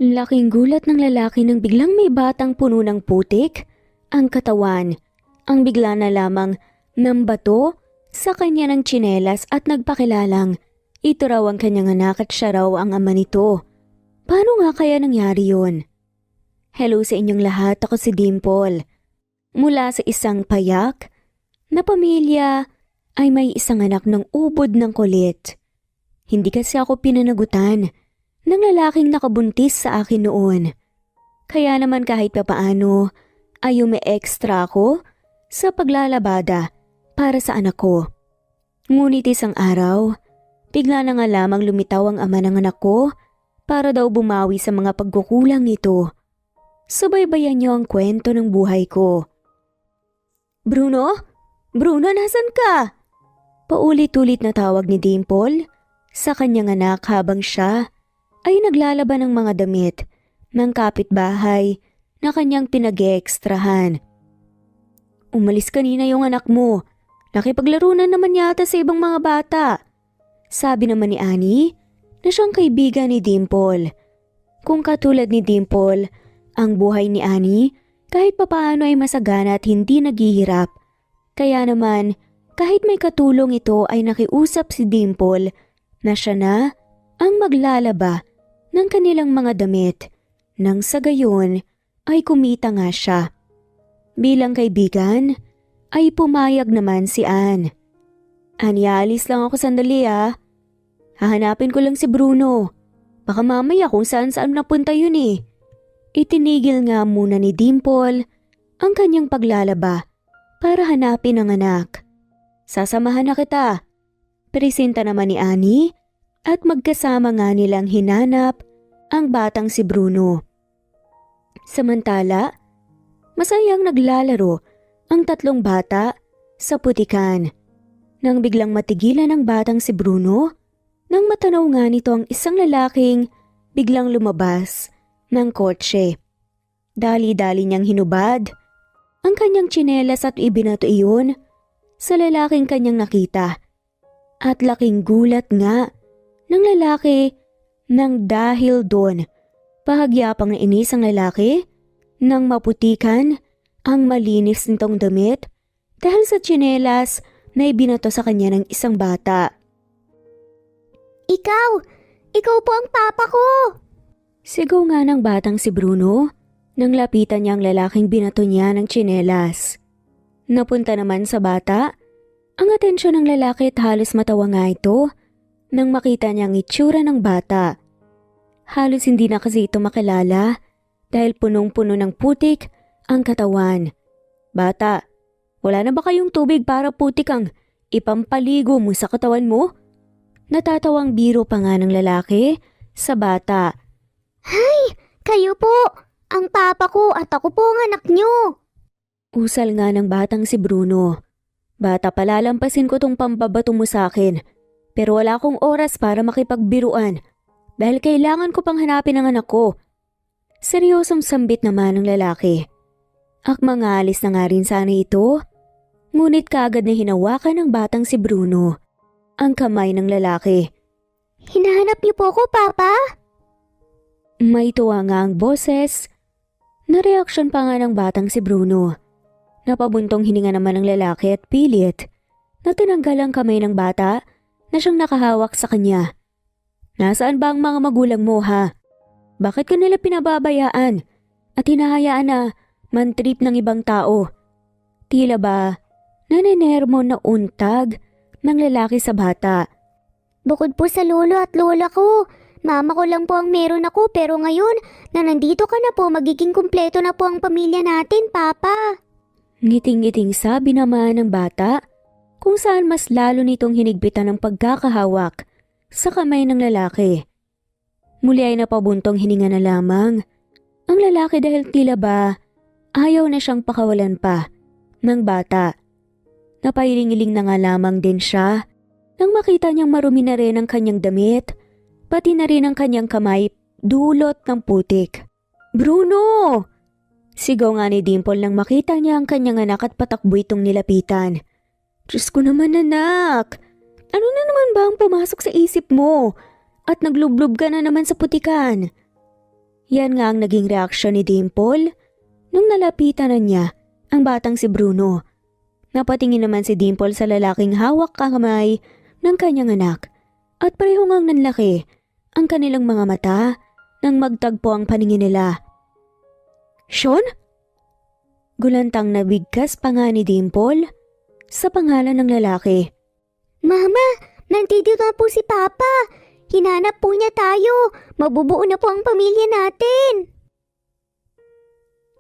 Laking gulat ng lalaki nang biglang may batang puno ng putik ang katawan. Ang bigla na lamang nambato sa kanya ng tsinelas at nagpakilalang ito raw ang kanyang anak at siya raw ang ama nito. Paano nga kaya nangyari yun? Hello sa inyong lahat, ako si Dimple. Mula sa isang payak na pamilya ay may isang anak ng ubod ng kulit. Hindi kasi ako pinanagutan ng lalaking nakabuntis sa akin noon. Kaya naman kahit papaano ay umi-extra ako sa paglalabada para sa anak ko. Ngunit isang araw, bigla na nga lamang lumitaw ang ama ng anak ko para daw bumawi sa mga pagkukulang nito. Subaybayan niyo ang kwento ng buhay ko. Bruno? Bruno, nasan ka? Paulit-ulit na tawag ni Dimple sa kanyang anak habang siya ay naglalaban ng mga damit ng kapitbahay na kanyang pinag-eekstrahan. Umalis kanina yung anak mo. Nakipaglaro na naman yata sa ibang mga bata. Sabi naman ni Annie na siyang kaibigan ni Dimple. Kung katulad ni Dimple, ang buhay ni Annie kahit papaano ay masagana at hindi naghihirap. Kaya naman, kahit may katulong ito ay nakiusap si Dimple na siya na ang maglalaba ng kanilang mga damit nang sa gayon ay kumita nga siya. Bilang kaibigan ay pumayag naman si Anne. Annie, alis lang ako sandali ah. Hahanapin ko lang si Bruno. Baka mamaya kung saan-saan napunta yun eh. Itinigil nga muna ni Dimple ang kanyang paglalaba para hanapin ang anak. Sasamahan na kita. Presenta naman ni Annie at magkasama nga nilang hinanap ang batang si Bruno. Samantala, masayang naglalaro ang tatlong bata sa putikan. Nang biglang matigilan ng batang si Bruno, nang matanaw nga nito ang isang lalaking biglang lumabas ng kotse. Dali-dali niyang hinubad ang kanyang tsinelas at ibinato iyon sa lalaking kanyang nakita. At laking gulat nga ng lalaki nang dahil doon. Pahagyapang na inis ang lalaki nang maputikan ang malinis nitong damit dahil sa tsinelas na ibinato sa kanya ng isang bata. Ikaw! Ikaw po ang papa ko! Sigaw nga ng batang si Bruno nang lapitan niya ang lalaking binato niya ng tsinelas. Napunta naman sa bata ang atensyon ng lalaki at halos matawa nga ito nang makita niya ang itsura ng bata. Halos hindi na kasi ito makilala dahil punong-puno ng putik ang katawan. Bata, wala na ba kayong tubig para putik ang ipampaligo mo sa katawan mo? Natatawang biro pa nga ng lalaki sa bata. Hay! Kayo po! Ang papa ko at ako po ang anak nyo! Usal nga ng batang si Bruno. Bata, palalampasin ko tong pambabato mo sa akin. Pero wala akong oras para makipagbiruan dahil kailangan ko pang hanapin ang anak ko. Seryosong sambit naman ng lalaki. Akmang alis na nga rin sana ito, ngunit kaagad na hinawakan ng batang si Bruno ang kamay ng lalaki. Hinahanap niyo po ko, papa? May tuwa nga ang boses na reaksyon pa nga ng batang si Bruno. Napabuntong hininga naman ng lalaki at pilit na tinanggal ang kamay ng bata na siyang nakahawak sa kanya. Nasaan ba ang mga magulang mo ha? Bakit ka nila pinababayaan at hinahayaan na mantrip ng ibang tao? Tila ba nanenermo na untag ng lalaki sa bata? Bukod po sa lolo at lola ko, mama ko lang po ang meron ako pero ngayon na nandito ka na po magiging kumpleto na po ang pamilya natin, papa. Ngiting-ngiting sabi naman ng bata kung saan mas lalo nitong hinigpitan ng pagkakahawak sa kamay ng lalaki. Muli ay napabuntong hininga na lamang ang lalaki dahil tila ba ayaw na siyang pakawalan pa ng bata. Napailing-iling na nga lamang din siya nang makita niyang marumi na rin ang kanyang damit, pati na rin ang kanyang kamay dulot ng putik. Bruno! Sigaw nga ni Dimple nang makita niya ang kanyang anak at patakbo itong nilapitan. Diyos ko naman anak! Ano na naman ba ang pumasok sa isip mo? At naglublob ka na naman sa putikan? Yan nga ang naging reaksyon ni Dimple nung nalapitan na niya ang batang si Bruno. Napatingin naman si Dimple sa lalaking hawak kamay ng kanyang anak at pareho ngang nanlaki ang kanilang mga mata nang magtagpo ang paningin nila. Sean? Gulantang nabigkas pa nga ni Dimple sa pangalan ng lalaki. Mama, nandito na po si Papa. Hinanap po niya tayo. Mabubuo na po ang pamilya natin.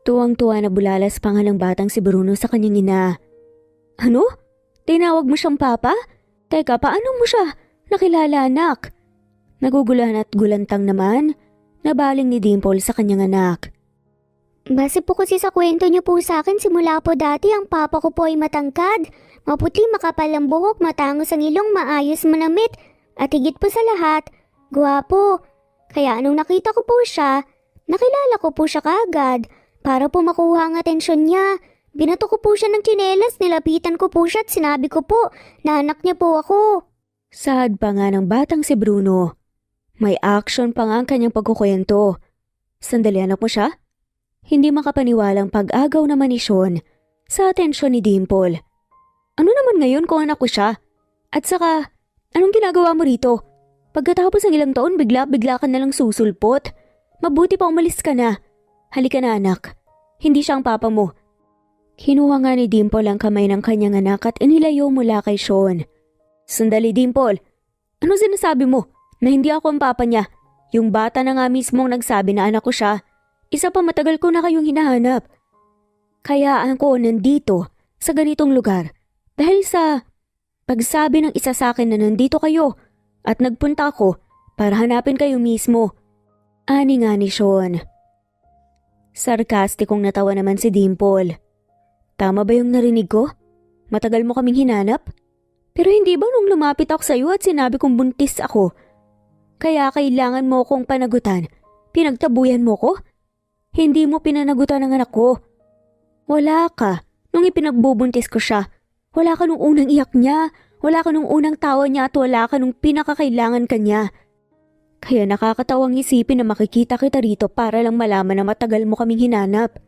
Tuwang-tuwa na bulalas pa nga ng batang si Bruno sa kanyang ina. Ano? Tinawag mo siyang papa? Teka, paano mo siya nakilala, anak? Naguguluhan at gulantang naman nabaling ni Dimple sa kanyang anak. Base po kasi sa kwento niyo po sa akin, simula po dati ang papa ko po ay matangkad, maputi, makapal ang buhok, matangos ang ilong, maayos manamit, at higit po sa lahat, gwapo. Kaya anong nakita ko po siya, nakilala ko po siya kaagad. Para po makuha ang atensyon niya, binato ko po siya ng tsinelas, nilapitan ko po siya at sinabi ko po na anak niya po ako. Saad pa nga ng batang si Bruno. May action pa nga ang kanyang pagkukwento. Sandali, anak mo siya? Hindi makapaniwalang pag-agaw naman ni Sean sa atensyon ni Dimple. Ano naman ngayon kung anak ko siya? At saka, anong ginagawa mo rito? Pagkatapos ng ilang taon, bigla ka nalang susulpot. Mabuti pa umalis ka na. Halika na, anak. Hindi siya ang papa mo. Kinuha nga ni Dimple ang kamay ng kanyang anak at inilayo mula kay Sean. Sandali, Dimple. Ano sinasabi mo? Na hindi ako ang papa niya. Yung bata na nga mismong nagsabi na anak ko siya. Isa pa, matagal ko na kayong hinahanap. Kaya ako nandito sa ganitong lugar dahil sa pagsabi ng isa sa akin na nandito kayo at nagpunta ako para hanapin kayo mismo. Ani nga ni Sean. Sarkastikong natawa naman si Dimple. Tama ba yung narinig ko? Matagal mo kaming hinanap? Pero hindi ba nung lumapit ako sa iyo at sinabi kong buntis ako? Kaya kailangan mo kong panagutan. Pinagtabuyan mo ko? Hindi mo pinanagutan ng anak ko. Wala ka nung ipinagbubuntis ko siya. Wala ka nung unang iyak niya. Wala ka nung unang tawa niya at wala ka nung pinakakailangan kanya. Kaya nakakatawang isipin na makikita kita rito para lang malaman na matagal mo kaming hinanap.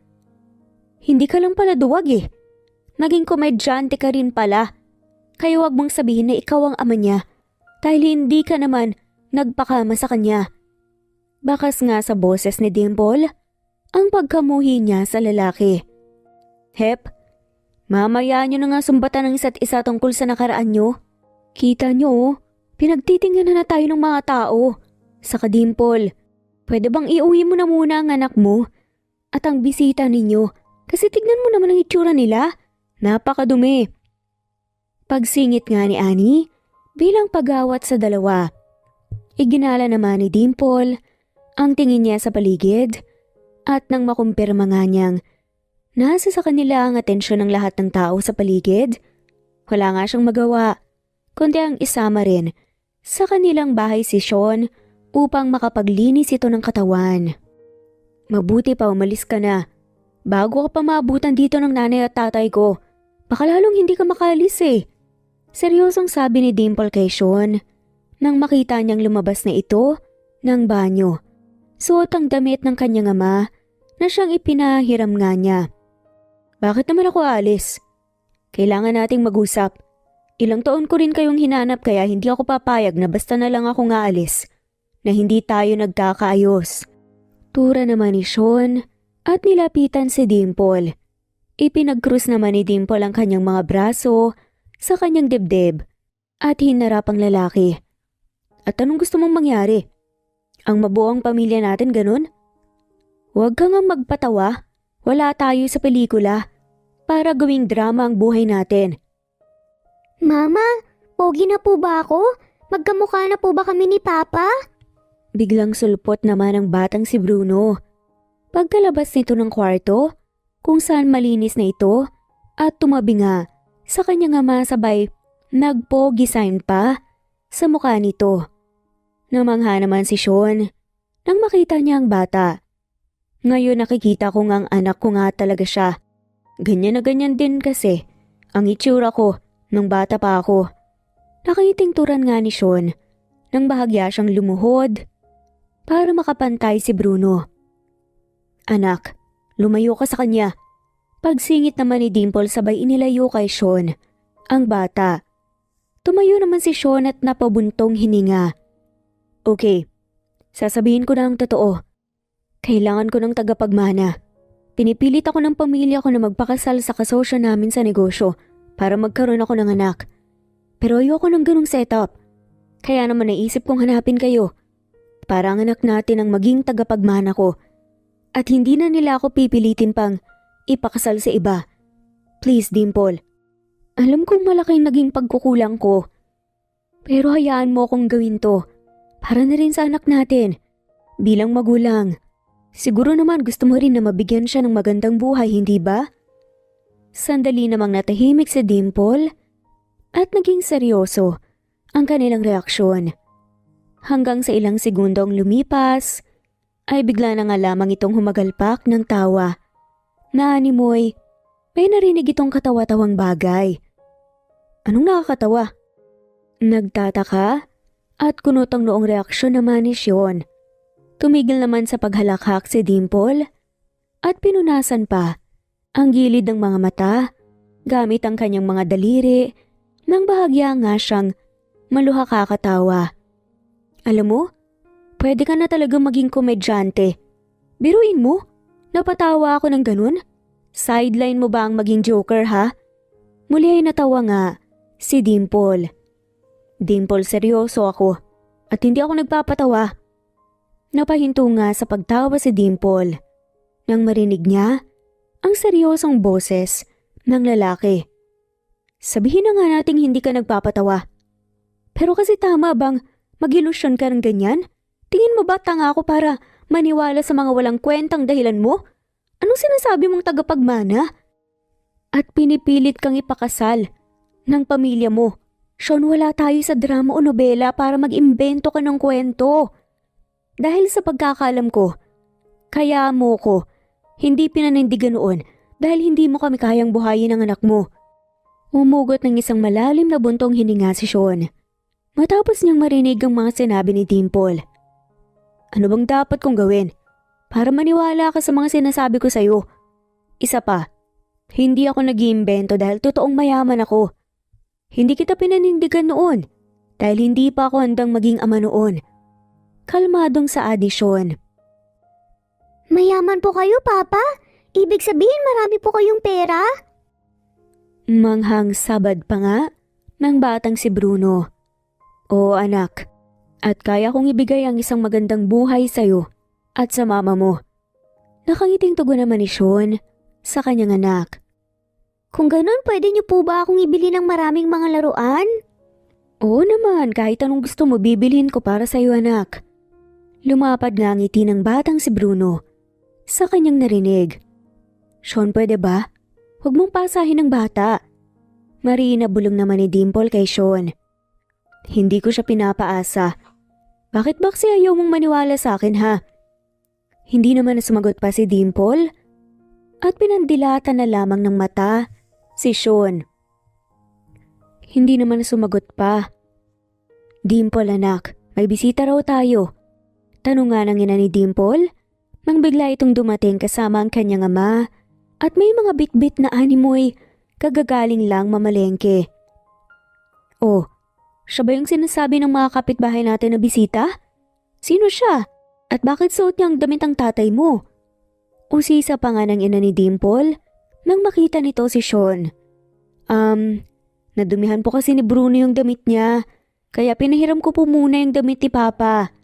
Hindi ka lang pala duwag eh. Naging komedyante ka rin pala. Kaya wag mong sabihin na ikaw ang ama niya dahil hindi ka naman nagpakama sa kanya. Bakas nga sa boses ni Dimple ang pagkamuhi niya sa lalaki. Hep, mamaya nyo na nga sumbatan ng isa't isa tungkol sa nakaraan nyo. Kita nyo, pinagtitingnan na tayo ng mga tao. Saka Dimple, pwede bang iuwi mo na muna ang anak mo at ang bisita ninyo? Kasi tignan mo naman ang itsura nila. Napakadumi. Pagsingit nga ni Annie bilang pagawat sa dalawa. Iginala naman ni Dimple ang tingin niya sa paligid at nang makumpirma nga niyang nasa sa kanila ang atensyon ng lahat ng tao sa paligid, wala nga siyang magawa kundi ang isama rin sa kanilang bahay si Sean upang makapaglinis ito ng katawan. Mabuti pa umalis ka na bago ka pa maabutan dito ng nanay at tatay ko. Baka lalong hindi ka makaalis eh. Seryosong sabi ni Dimple kay Sean nang makita niyang lumabas na ito ng banyo. Suot ang damit ng kanyang ama na siyang ipinahiram nga niya. Bakit naman ako aalis? Kailangan nating mag-usap. Ilang taon ko rin kayong hinanap kaya hindi ako papayag na basta na lang ako nga alis. Na hindi tayo nagkakaayos. Tura naman ni Sean at nilapitan si Dimple. Ipinag-cross naman ni Dimple ang kanyang mga braso sa kanyang dibdib at hinarap ang lalaki. At anong gusto mong mangyari? Ang mabuong pamilya natin ganun? Huwag kang magpatawa. Wala tayo sa pelikula para gawing drama ang buhay natin. Mama, pogi na po ba ako? Magkamukha na po ba kami ni Papa? Biglang sulpot naman ang batang si Bruno. Pagkalabas nito ng kwarto, kung saan malinis na ito at tumabi nga sa kanyang ama sabay nagpogi sign pa sa mukha nito. Namangha naman si Sean nang makita niya ang bata. Ngayon nakikita ko nga ang anak ko nga talaga siya. Ganyan na ganyan din kasi ang itsura ko nung bata pa ako. Nakitingturan nga ni Sean nang bahagya siyang lumuhod para makapantay si Bruno. Anak, lumayo ka sa kanya. Pagsingit naman ni Dimple sabay inilayo kay Sean, ang bata. Tumayo naman si Sean at napabuntong hininga. Okay, sasabihin ko na ang totoo. Kailangan ko ng tagapagmana. Pinipilit ako ng pamilya ko na magpakasal sa kasosyo namin sa negosyo para magkaroon ako ng anak. Pero ayoko ng ganung setup. Kaya naman naisip kong hanapin kayo. Para ang anak natin ang maging tagapagmana ko. At hindi na nila ako pipilitin pang ipakasal sa iba. Please, Dimple. Alam kong malaking naging pagkukulang ko. Pero hayaan mo akong gawin to. Para na rin sa anak natin. Bilang magulang. Siguro naman gusto mo rin na mabigyan siya ng magandang buhay, hindi ba? Sandali namang natahimik si Dimple at naging seryoso ang kanilang reaksyon. Hanggang sa ilang segundong lumipas, ay bigla na nga lamang itong humagalpak ng tawa. Naanimoy, may narinig itong katawa-tawang bagay. Anong nakakatawa? Nagtataka at kunot ang noong reaksyon naman ni Sean. Tumigil naman sa paghalakhak si Dimple at pinunasan pa ang gilid ng mga mata gamit ang kanyang mga daliri nang bahagya nga siyang maluha kakatawa. Alam mo, pwede ka na talaga maging komedyante. Biruin mo, napatawa ako ng ganun? Sideline mo ba ang maging joker ha? Muli ay natawa nga si Dimple. Dimple, seryoso ako at hindi ako nagpapatawa. Napahinto nga sa pagtawa si Dimple nang marinig niya ang seryosong boses ng lalaki. Sabihin na nga nating hindi ka nagpapatawa. Pero kasi tama bang mag-ilusyon ka ng ganyan? Tingin mo ba tanga ako para maniwala sa mga walang kwentang dahilan mo? Anong sinasabi mong tagapagmana? At pinipilit kang ipakasal ng pamilya mo. Sean, wala tayo sa drama o nobela para mag-imbento ka ng kwento. Dahil sa pagkakalam ko, kaya mo ko hindi pinanindigan noon dahil hindi mo kami kayang buhayin ang anak mo. Umugot ng isang malalim na buntong hininga si Sean. Matapos niyang marinig ang mga sinabi ni Dimple. Ano bang dapat kong gawin para maniwala ka sa mga sinasabi ko sa'yo? Isa pa, hindi ako nag-iimbento dahil totoong mayaman ako. Hindi kita pinanindigan noon dahil hindi pa ako handang maging ama noon. Kalmadong sa adisyon. Mayaman po kayo, Papa? Ibig sabihin marami po kayong pera? Manghang sabad pa nga ng batang si Bruno. Oo anak, at kaya kong ibigay ang isang magandang buhay sa'yo at sa mama mo. Nakangiting tugon naman ni Sean sa kanyang anak. Kung ganun, pwede niyo po ba akong ibili ng maraming mga laruan? Oo naman, kahit anong gusto mo bibilhin ko para sa'yo anak. Lumapad nga ang ngiti ng batang si Bruno sa kanyang narinig. Sean, pwede ba? Huwag mong pasahin ng bata. Marina bulong naman ni Dimple kay Sean. Hindi ko siya pinapaasa. Bakit ba kasi ayaw mong maniwala sa akin ha? Hindi naman na sumagot pa si Dimple at pinandilatan na lamang ng mata si Sean. Hindi naman na sumagot pa. Dimple anak, may bisita raw tayo. Tanong nga ng ina ni Dimple nang bigla itong dumating kasama ang kanyang ama at may mga bitbit na animoy kagagaling lang mamalengke. Oh, siya ba yung sinasabi ng mga kapitbahay natin na bisita? Sino siya? At bakit suot niya ang damit ng tatay mo? Usisa pa nga ng ina ni Dimple nang makita nito si Sean. Nadumihan po kasi ni Bruno yung damit niya, kaya pinahiram ko po muna yung damit ni Papa.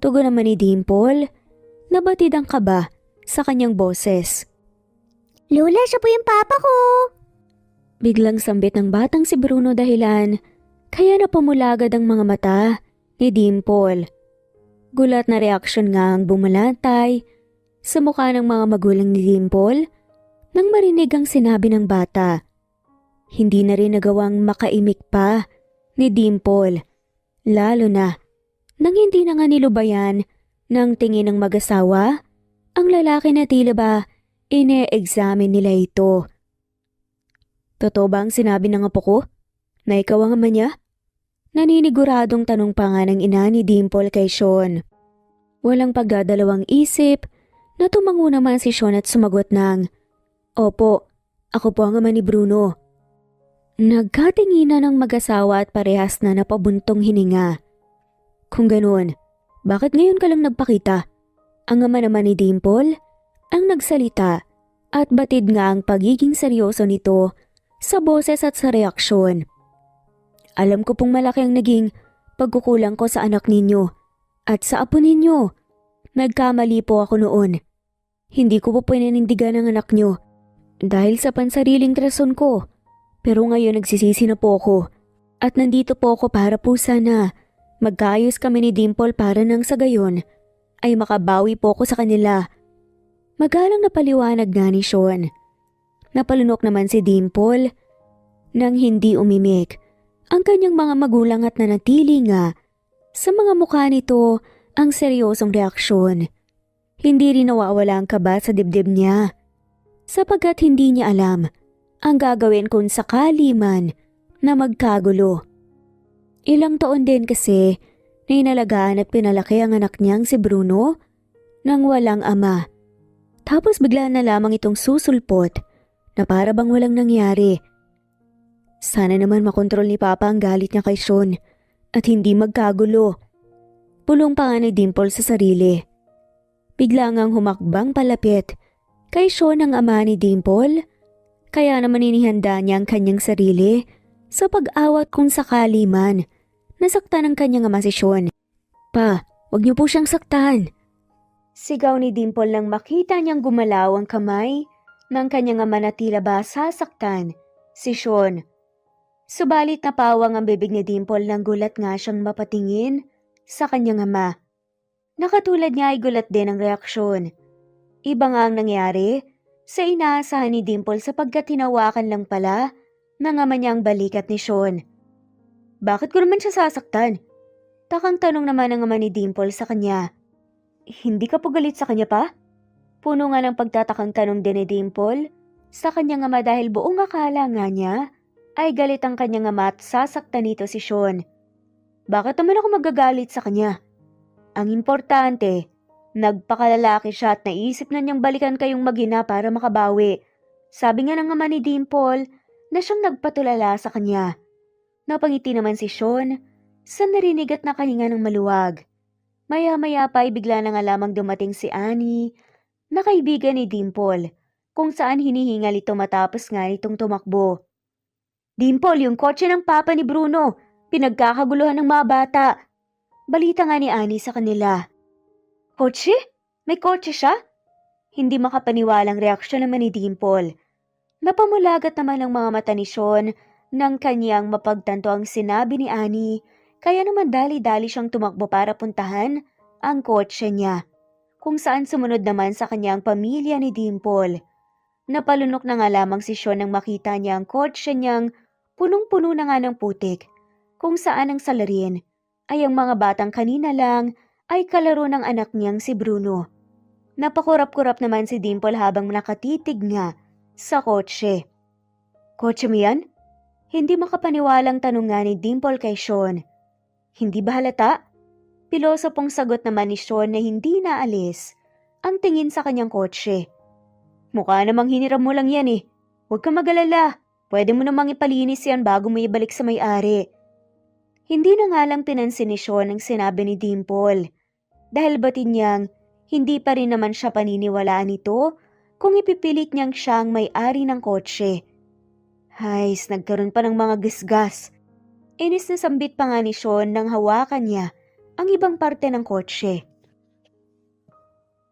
Tugon naman ni Dimple, nabatid ang kaba sa kanyang boses. Lola, siya po yung Papa ko! Biglang sambit ng batang si Bruno dahilan, kaya napamulagad ang mga mata ni Dimple. Gulat na reaksyon nga ang bumalantay sa mukha ng mga magulang ni Dimple nang marinig ang sinabi ng bata. Hindi na rin nagawang makaimik pa ni Dimple, lalo na nang hindi na nga nilubayan ng tingin ng mag-asawa ang lalaki na tila ba ine-examine nila ito. Totoo ba ang sinabi ng apo ko na ikaw ang ama niya? Naniniguradong tanong pa nga ng ina ni Dimple kay Sean. Walang pagdadalawang isip, Natumango naman si Sean at sumagot ng, "Opo, ako po ang ama ni Bruno." Nagkatinginan ng mag-asawa at parehas na napabuntong hininga. Kung ganun, bakit ngayon ka lang nagpakita? Ang ama naman ni Dimple ang nagsalita at batid nga ang pagiging seryoso nito sa boses at sa reaksyon. "Alam ko pong malaki ang naging pagkukulang ko sa anak ninyo at sa apo ninyo. Nagkamali po ako noon. Hindi ko po pinanindigan ang anak nyo dahil sa pansariling rason ko. Pero ngayon nagsisisi na po ako at nandito po ako para po sana magkaayos kami ni Dimple para nang sa gayon ay makabawi po ako sa kanila." Magalang na paliwanag nga ni Sean. Napalunok naman si Dimple nang hindi umimik ang kanyang mga magulang at nanatili nga sa mga mukha nito ang seryosong reaksyon. Hindi rin nawawala ang kaba sa dibdib niya sapagkat hindi niya alam ang gagawin kung sakali man na magkagulo. Ilang taon din kasi na inalagaan at pinalaki ang anak niyang si Bruno nang walang ama. Tapos bigla na lamang itong susulpot na para bang walang nangyari. Sana naman makontrol ni Papa ang galit niya kay Sean at hindi magkagulo. Pulong pa nga ni Dimple sa sarili. Bigla ngang humakbang palapit kay Sean ang ama ni Dimple. Kaya naman inihanda niya ang kanyang sarili sa pag-awat kung sakali man nasaktan ang kanyang ama si Sean. "Pa, wag niyo po siyang saktan." Sigaw ni Dimple nang makita niyang gumalaw ang kamay ng kanyang ama na tila ba sasaktan si Sean. Subalit napawang ang bibig ni Dimple nang gulat nga siyang mapatingin sa kanyang ama. Nakatulad niya ay gulat din ang reaksyon. Iba nga ang nangyari sa inaasahan ni Dimple sapagkat tinawakan lang pala ng ama niya ang balikat ni Sean. "Bakit ko naman siya sasaktan?" Takang tanong naman ng ama ni Dimple sa kanya. "Hindi ka po galit sa kanya pa?" Puno nga ng pagtatakang tanong din ni Dimple sa kanyang ama dahil buong akala nga niya ay galit ang kanyang ama at sasaktan nito si Sean. "Bakit naman ako magagalit sa kanya? Ang importante, nagpakalalaki siya at naisip na niyang balikan kayong mag-ina para makabawi." Sabi nga ng ama ni Dimple na siyang nagpatulala sa kanya. Napangiti naman si Sean sa narinig at nakahinga ng maluwag. Maya-maya pa ay bigla na nga lamang dumating si Annie na kaibigan ni Dimple kung saan hinihingal ito matapos nga itong tumakbo. "Dimple, yung kotse ng papa ni Bruno, pinagkakaguluhan ng mga bata." Balita nga ni Annie sa kanila. "Kotse? May kotse siya?" Hindi makapaniwalang reaksyon naman ni Dimple. Napamulagat naman ang mga mata ni Sean nang kanyang mapagtanto ang sinabi ni Annie, kaya naman dali-dali siyang tumakbo para puntahan ang kotse niya, kung saan sumunod naman sa kanyang pamilya ni Dimple. Napalunok na nga lamang si Sean nang makita niya ang kotse niyang punong-puno na nga ng putik, kung saan ang salarin ay ang mga batang kanina lang ay kalaro ng anak niyang si Bruno. Napakurap-kurap naman si Dimple habang nakatitig nga sa kotse. "Kotse mo yan?" Hindi makapaniwalang tanong nga ni Dimple kay Sean. "Hindi ba halata?" Pilosopong sagot naman ni Sean na hindi naalis ang tingin sa kanyang kotse. "Mukha namang hiniram mo lang yan eh. Huwag kang mag-alala. Pwede mo namang ipalinis yan bago mo ibalik sa may-ari." Hindi na nga lang pinansin ni Sean ang sinabi ni Dimple. Dahil batin niyang hindi pa rin naman siya paniniwalaan nito kung ipipilit niyang siya ang may-ari ng kotse. Hays, nagkaroon pa ng mga gisgas. Inis na sambit pa nga ni Sean nang hawakan niya ang ibang parte ng kotse.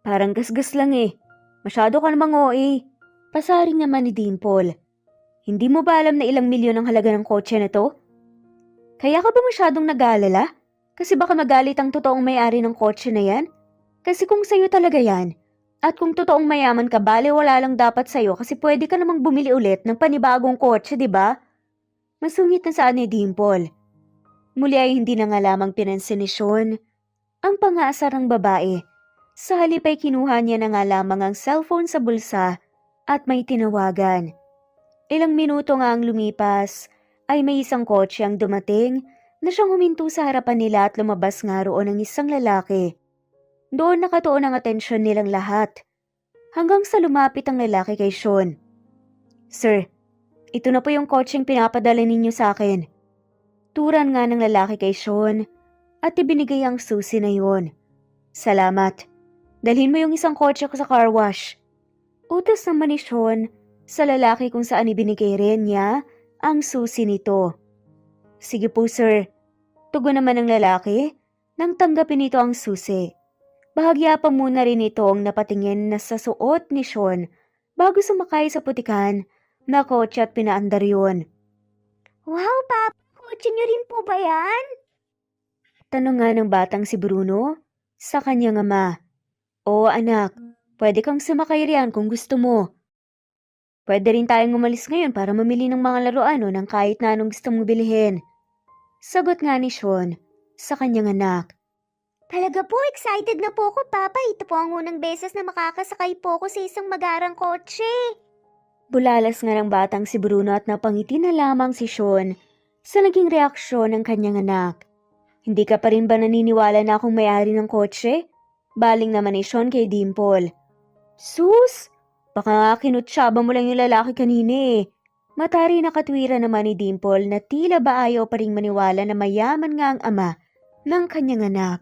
"Parang gasgas lang eh. Masyado ka namang OA." Pasaring naman ni Dimple. "Hindi mo ba alam na ilang milyon ang halaga ng kotse na to? Kaya ka ba masyadong nag-aalala? Kasi baka magalit ang totoong may-ari ng kotse na yan? Kasi kung sa'yo talaga yan, at kung totoong mayaman ka, bale wala lang dapat sa'yo kasi pwede ka namang bumili ulit ng panibagong kotse, di ba?" Masungit na saan ni Dimple. Muli ay hindi na nga lamang pinansin ni Sean ang pang-aasar ng babae. Sa halip ay kinuha niya na nga lamang ang cellphone sa bulsa at may tinawagan. Ilang minuto nga ang lumipas ay may isang kotse ang dumating na siyang huminto sa harapan nila at lumabas nga roon ang isang lalaki. Doon nakatuon ang atensyon nilang lahat hanggang sa lumapit ang lalaki kay Sean. Sir, ito na po yung kotseng pinapadala ninyo sa akin. Turan nga ng lalaki kay Sean at ibinigay ang susi na yun. Salamat. Dalhin mo yung isang kotse ko sa car wash. Utos naman ni Sean sa lalaki kung saan ibinigay rin niya ang susi nito. Sige po sir. Tugon naman ng lalaki nang tanggapin nito ang susi. Bahagya pa muna rin itong napatingin na sa suot ni Sean bago sumakay sa putikan na kotse at pinaandar yun. Wow, Papa! Kotse niyo rin po ba yan? Tanong nga ng batang si Bruno sa kanyang ama. Oo anak, pwede kang sumakay riyan kung gusto mo. Pwede rin tayong umalis ngayon para mamili ng mga laruan o ng kahit na anong gusto mong bilhin. Sagot nga ni Sean sa kanyang anak. Talaga po, excited na po ako, Papa. Ito po ang unang beses na makakasakay po ako sa isang magarang kotse. Bulalas nga ng batang si Bruno at napangiti na lamang si Sean sa naging reaksyon ng kanyang anak. Hindi ka pa rin ba naniniwala na akong may-ari ng kotse? Baling naman ni Sean kay Dimple. Sus! Baka nga kinutsyaba mo lang yung lalaki kanina eh. Matari na katwira naman ni Dimple na tila ba ayaw pa rin maniwala na mayaman nga ang ama ng kanyang anak.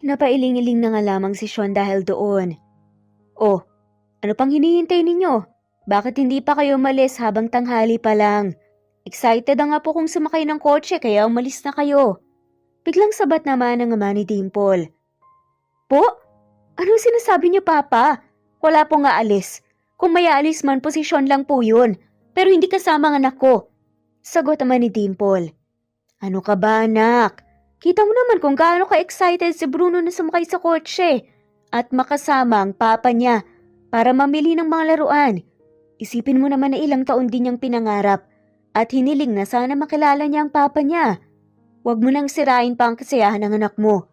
Napailing-iling na nga lamang si Sean dahil doon. Oh, ano pang hinihintay ninyo? Bakit hindi pa kayo umalis habang tanghali pa lang? Excited na nga po kung sumakay ng kotse kaya umalis na kayo. Biglang sabat naman ang ama ni Dimple. Po? Anong sinasabi niyo, Papa? Wala pong aalis. Kung may aalis man, posisyon lang po yun. Pero hindi kasama ang anak ko. Sagot naman ni Dimple. Ano ka ba, anak? Kita mo naman kung gaano ka-excited si Bruno na sumakay sa kotse at makasama ang papa niya para mamili ng mga laruan. Isipin mo naman na ilang taon din niyang pinangarap at hiniling na sana makilala niya ang papa niya. Huwag mo nang sirain pa ang kasiyahan ng anak mo.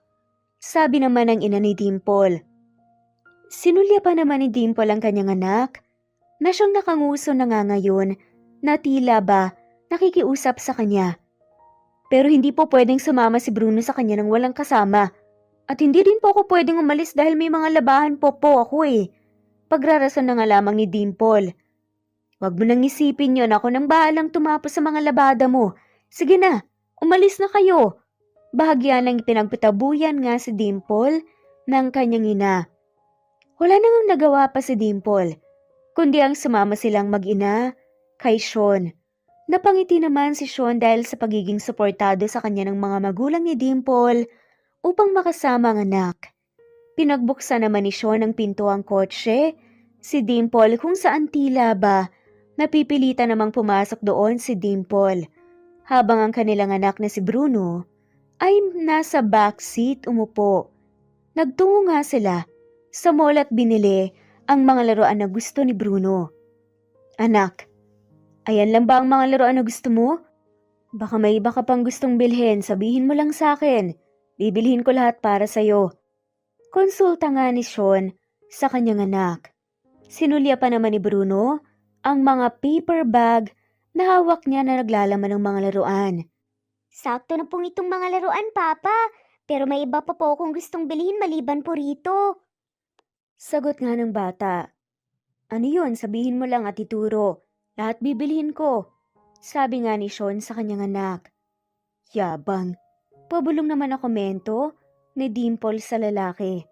Sabi naman ng ina ni Dimple. Sinulya pa naman ni Dimple ang kanyang anak na siyang nakanguso na nga ngayon na tila ba nakikiusap sa kanya. Pero hindi po pwedeng sumama si Bruno sa kanya nang walang kasama. At hindi din po ako pwedeng umalis dahil may mga labahan po ako eh. Pagrarason na nga lamang ni Dimple. Huwag mo nang isipin yon, ako nang bahalang tumapos sa mga labada mo. Sige na, umalis na kayo. Bahagya nang pinagpitabuyan nga si Dimple ng kanyang ina. Wala nang nagawa pa si Dimple, kundi ang sumama silang mag-ina kay Sean. Napangiti naman si Sean dahil sa pagiging suportado sa kanya ng mga magulang ni Dimple upang makasama ang anak. Pinagbuksan naman ni Sean ang pinto ang kotse, si Dimple kung saan tila ba napipilitan namang pumasok doon si Dimple, habang ang kanilang anak na si Bruno ay nasa backseat umupo. Nagtungo nga sila sa mall at binili ang mga laruan na gusto ni Bruno. Anak, ayan lang ba ang mga laruan na gusto mo? Baka may iba ka pang gustong bilhin, sabihin mo lang sa akin. Bibilhin ko lahat para sa'yo. Konsulta nga ni Sean sa kanyang anak. Sinulya pa naman ni Bruno ang mga paper bag na hawak niya na naglalaman ng mga laruan. Sakto na pong itong mga laruan, Papa. Pero may iba pa po akong gustong bilhin maliban po rito. Sagot nga ng bata. Ano yun? Sabihin mo lang at ituro. Lahat bibilhin ko. Sabi nga ni Sean sa kanyang anak. Yabang. Pabulong naman na komento ni Dimple sa lalaki.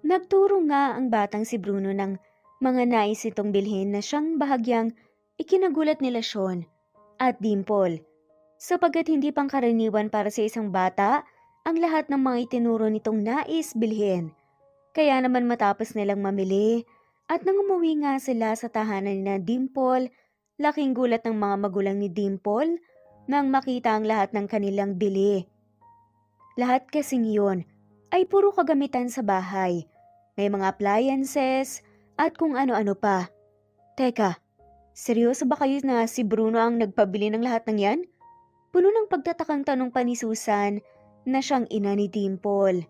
Nagturo nga ang batang si Bruno ng mga nais itong bilhin na siyang bahagyang ikinagulat nila Sean at Dimple. Sapagkat hindi pangkaraniwan para sa isang bata ang lahat ng mga itinuro nitong nais bilhin. Kaya naman matapos nilang mamili at nang umuwi nga sila sa tahanan ni Dimple, laking gulat ng mga magulang ni Dimple nang makita ang lahat ng kanilang bili. Lahat kasing yun ay puro kagamitan sa bahay. May mga appliances at kung ano-ano pa. Teka, seryoso ba kayo na si Bruno ang nagpabili ng lahat ng yan? Puno ng pagtatakang tanong pa ni Susan na siyang ina ni Dimple.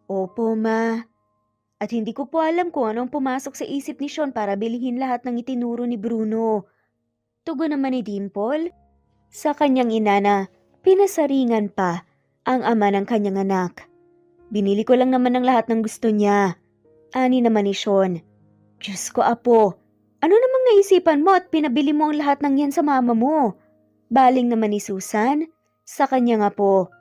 Opo, ma. At hindi ko po alam kung anong pumasok sa isip ni Sean para bilhin lahat ng itinuro ni Bruno. Tugon naman ni Dimple sa kanyang ina na pinasaringan pa ang ama ng kanyang anak. Binili ko lang naman ng lahat ng gusto niya. Ani naman ni Sean. Diyos ko, Apo. Ano namang naisipan mo at pinabili mo ang lahat ng yan sa mama mo? Baling naman ni Susan. Sa kanya nga po.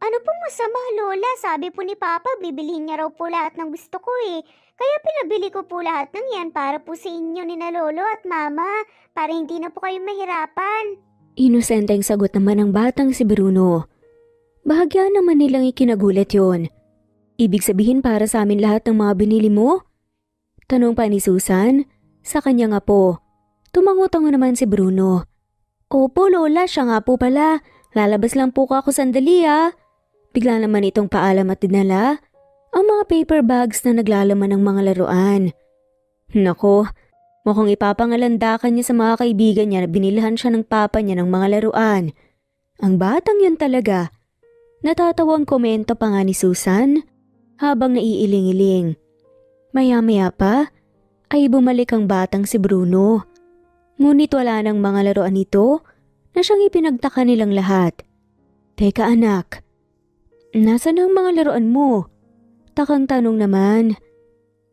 Ano pong masama, Lola? Sabi po ni Papa, bibilihin niya raw po lahat ng gusto ko eh. Kaya pinabili ko po lahat ng yan para po sa inyo ni na Lolo at Mama, para hindi na po kayo mahirapan. Inosenteng sagot naman ng batang si Bruno. Bahagya naman nilang ikinagulat yon. Ibig sabihin para sa amin lahat ng mga binili mo? Tanong pa ni Susan. Sa kanya nga po. Tumango-tango naman si Bruno. Opo, Lola, siya nga po pala. Lalabas lang po ako sandali ah. Bigla naman itong paalam at dinala ang mga paper bags na naglalaman ng mga laruan. Nako, mukhang ipapangalandakan niya sa mga kaibigan niya na binilhan siya ng papa niya ng mga laruan. Ang batang yun talaga. Natatawang komento pa nga ni Susan habang naiiling-iling. Maya-maya pa ay bumalik ang batang si Bruno. Ngunit wala ng mga laruan nito na siyang ipinagtaka nilang lahat. Teka anak, nasaan ang mga laruan mo? Takang tanong naman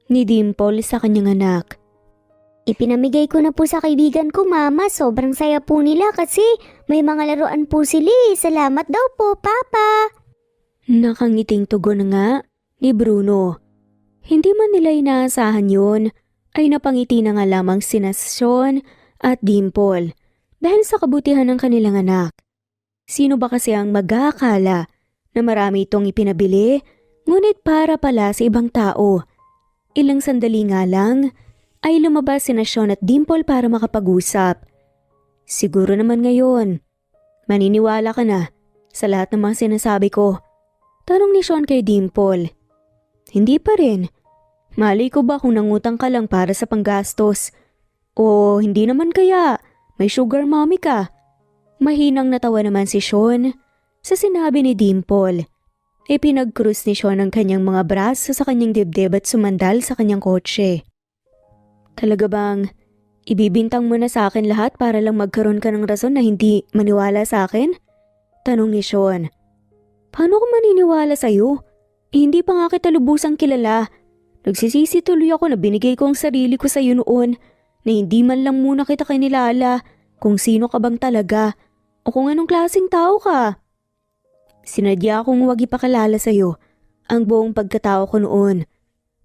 ni Dimple sa kanyang anak. Ipinamigay ko na po sa kaibigan ko, Mama. Sobrang saya po nila kasi may mga laruan po sila eh. Salamat daw po, Papa. Nakangiting tugon nga ni Bruno. Hindi man nila inaasahan yun, ay napangiti na nga lamang sina Sean at Dimple dahil sa kabutihan ng kanilang anak. Sino ba kasi ang mag-aakala na marami itong ipinabili, ngunit para pala sa ibang tao? Ilang sandali nga lang ay lumabas sina Sean at Dimple para makapag-usap. Siguro naman ngayon, maniniwala ka na sa lahat ng mga sinasabi ko. Tanong ni Sean kay Dimple. Hindi pa rin. Malay ko ba kung nangutang ka lang para sa panggastos? O hindi naman kaya, may sugar mommy ka? Mahinang natawa naman si Sean sa sinabi ni Dimple. Ipinag-cruise ni Sean ang kanyang mga braso sa kanyang dibdib at sumandal sa kanyang kotse. Talaga bang ibibintang mo na sa akin lahat para lang magkaroon ka ng rason na hindi maniwala sa akin? Tanong ni Sean. Paano ko maniniwala sa'yo? Hindi pa nga kita lubusang kilala. Nagsisisi tuloy ako na binigay ko ang sarili ko sa iyo noon na hindi man lang muna kita kinilala kung sino ka bang talaga o kung anong klaseng tao ka. Sinadya akong huwag ipakilala sa iyo ang buong pagkatao ko noon.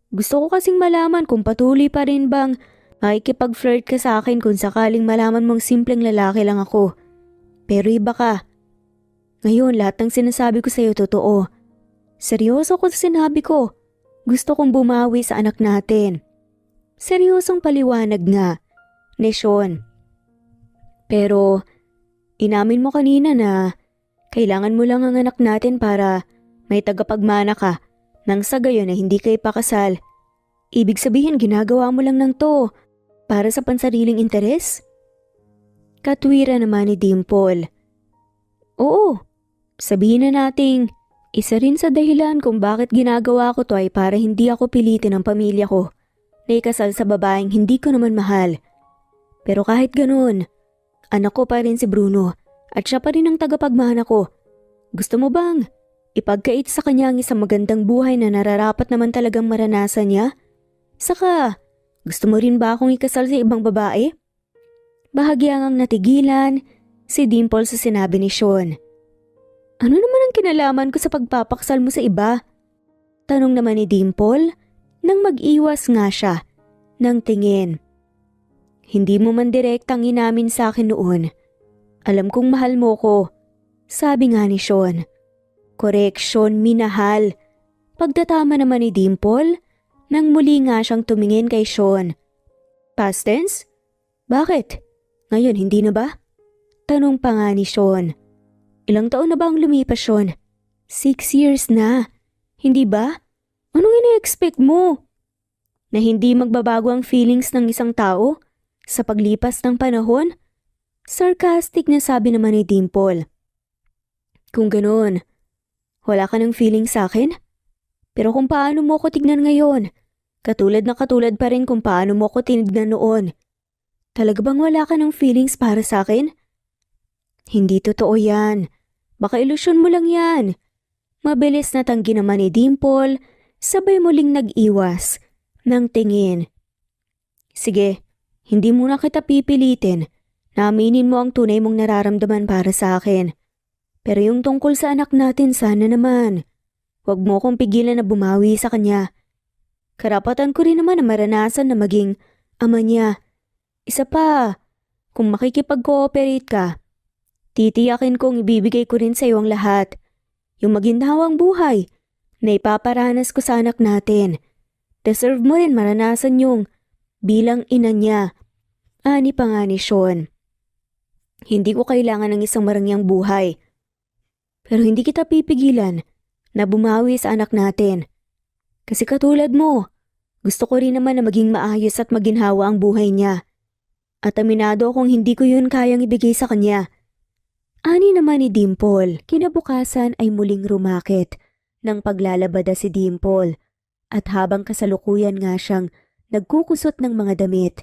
Gusto ko kasing malaman kung patuloy pa rin bang makikipag-flirt ka sa akin kung sakaling malaman mong simpleng lalaki lang ako. Pero iba ka. Ngayon lahat ng sinasabi ko sa iyo totoo. Seryoso ko sa sinabi ko. Gusto kong bumawi sa anak natin. Seryosong paliwanag nga ni Sean. Pero inamin mo kanina na kailangan mo lang ang anak natin para may tagapagmana ka nang sa gayon na hindi kayo pakasal. Ibig sabihin ginagawa mo lang ng to para sa pansariling interes? Katwira naman ni Dimple. Oo, sabihin na nating isa rin sa dahilan kung bakit ginagawa ko to ay para hindi ako pilitin ng pamilya ko na ikasal sa babaeng hindi ko naman mahal. Pero kahit ganun, anak ko pa rin si Bruno at siya pa rin ang tagapagmana ko. Gusto mo bang ipagkait sa kanya ang isang magandang buhay na nararapat naman talagang maranasan niya? Saka, gusto mo rin ba akong ikasal sa ibang babae? Bahagyang natigilan si Dimple sa sinabi ni Sean. Ano naman ang kinalaman ko sa pagpapaksal mo sa iba? Tanong naman ni Dimple nang mag-iwas nga siya ng tingin. Hindi mo man direktang inamin sa akin noon. Alam kong mahal mo ko. Sabi nga ni Sean. Correction, minahal. Pagtatama naman ni Dimple nang muli nga siyang tumingin kay Sean. Past tense? Bakit? Ngayon hindi na ba? Tanong pa nga ni Sean. Ilang taon na ba ang lumipas, Sean? 6 years na. Hindi ba? Anong ina-expect mo? Na hindi magbabago ang feelings ng isang tao sa paglipas ng panahon? Sarcastic na sabi naman ni Dimple. Kung ganoon, wala ka ng feeling sa akin? Pero kung paano mo ko tignan ngayon, katulad na katulad pa rin kung paano mo ko tinignan noon. Talaga bang wala ka ng feelings para sa akin? Hindi totoo yan. Baka ilusyon mo lang yan. Mabilis na tanggi naman ni Dimple, sabay muling nag-iwas ng tingin. Sige, hindi muna kita pipilitin na aminin mo ang tunay mong nararamdaman para sa akin. Pero yung tungkol sa anak natin sana naman. Huwag mo kong pigilan na bumawi sa kanya. Karapatan ko rin naman na maranasan na maging ama niya. Isa pa, kung makikipag-cooperate ka, titiyakin kong ibibigay ko rin sa iyo ang lahat. Yung maginhawang buhay na ipaparanas ko sa anak natin. Deserve mo rin maranasan yung bilang ina niya. Ani pa nga ni Sean. Hindi ko kailangan ng isang marangyang buhay. Pero hindi kita pipigilan na bumawi sa anak natin. Kasi katulad mo, gusto ko rin naman na maging maayos at maginhawa ang buhay niya. At aminado akong hindi ko yun kayang ibigay sa kanya. Ani naman ni Dimple, kinabukasan ay muling rumakit nang paglalabada si Dimple. At habang kasalukuyan nga siyang nagkukusot ng mga damit,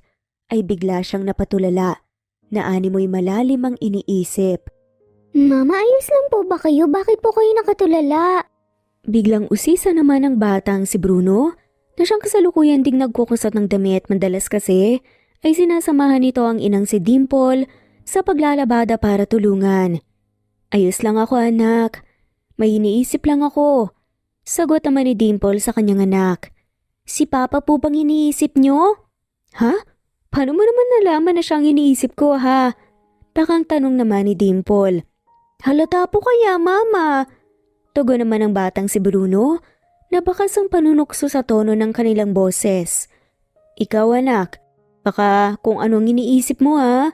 ay bigla siyang napatulala na ani mo'y malalim ang iniisip. Mama, ayos lang po ba kayo? Bakit po kayo nakatulala? Biglang usisa naman ng batang si Bruno na siyang kasalukuyan ding nagkukusot ng damit. Madalas kasi ay sinasamahan nito ang inang si Dimple sa paglalabada para tulungan. Ayos lang ako anak, may iniisip lang ako. Sagot naman ni Dimple sa kanyang anak. Si Papa po bang iniisip nyo? Ha? Paano mo naman nalaman na siyang iniisip ko ha? Takang tanong naman ni Dimple. Halata po kaya mama? Tugon naman ng batang si Bruno na bakas ang panunukso sa tono ng kanilang boses. Ikaw anak, baka kung anong iniisip mo ha?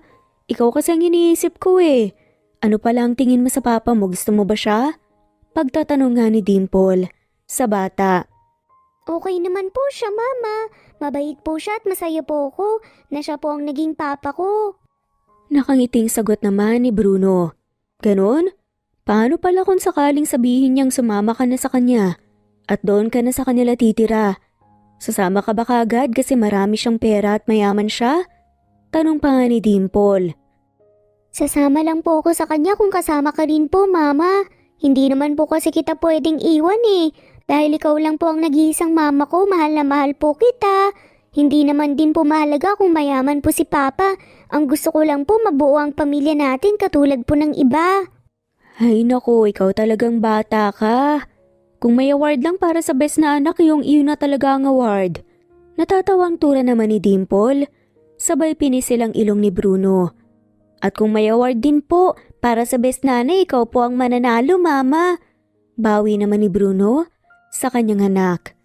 Ikaw kasi ang iniisip ko eh. Ano pala ang tingin mo sa papa mo? Gusto mo ba siya? Pagtatanong nga ni Dimple sa bata. Okay naman po siya, Mama. Mabait po siya at masaya po ako na siya po ang naging papa ko. Nakangiting sagot naman ni Bruno. Ganon? Paano pala kung sakaling sabihin niyang sumama ka na sa kanya at doon ka na sa kanila titira? Sasama ka ba kaagad kasi marami siyang pera at mayaman siya? Tanong pa nga ni Dimple. Sasama lang po ako sa kanya kung kasama ka rin po, Mama. Hindi naman po kasi kita pwedeng iwan eh. Dahil ikaw lang po ang nag-iisang mama ko, mahal na mahal po kita. Hindi naman din po mahalaga kung mayaman po si Papa. Ang gusto ko lang po mabuo ang pamilya natin katulad po ng iba. Ay naku, ikaw talagang bata ka. Kung may award lang para sa best na anak, yung iyon na talaga ang award. Natatawang tura naman ni Dimple. Sabay pinisil ang ilong ni Bruno. At kung may award din po para sa best nanay, ikaw po ang mananalo, Mama. Bawi naman ni Bruno sa kanyang anak.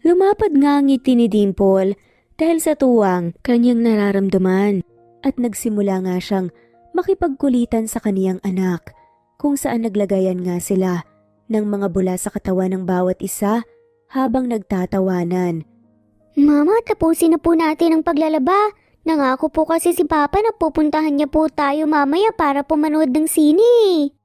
Lumapad nga ang ngiti ni Dimple dahil sa tuwang kanyang nararamdaman at nagsimula nga siyang makipagkulitan sa kaniyang anak kung saan naglagayan nga sila ng mga bula sa katawan ng bawat isa habang nagtatawanan. Mama, tapusin na po natin ang paglalaba. Nangako po kasi si Papa na pupuntahan niya po tayo mamaya para po manood ng sine.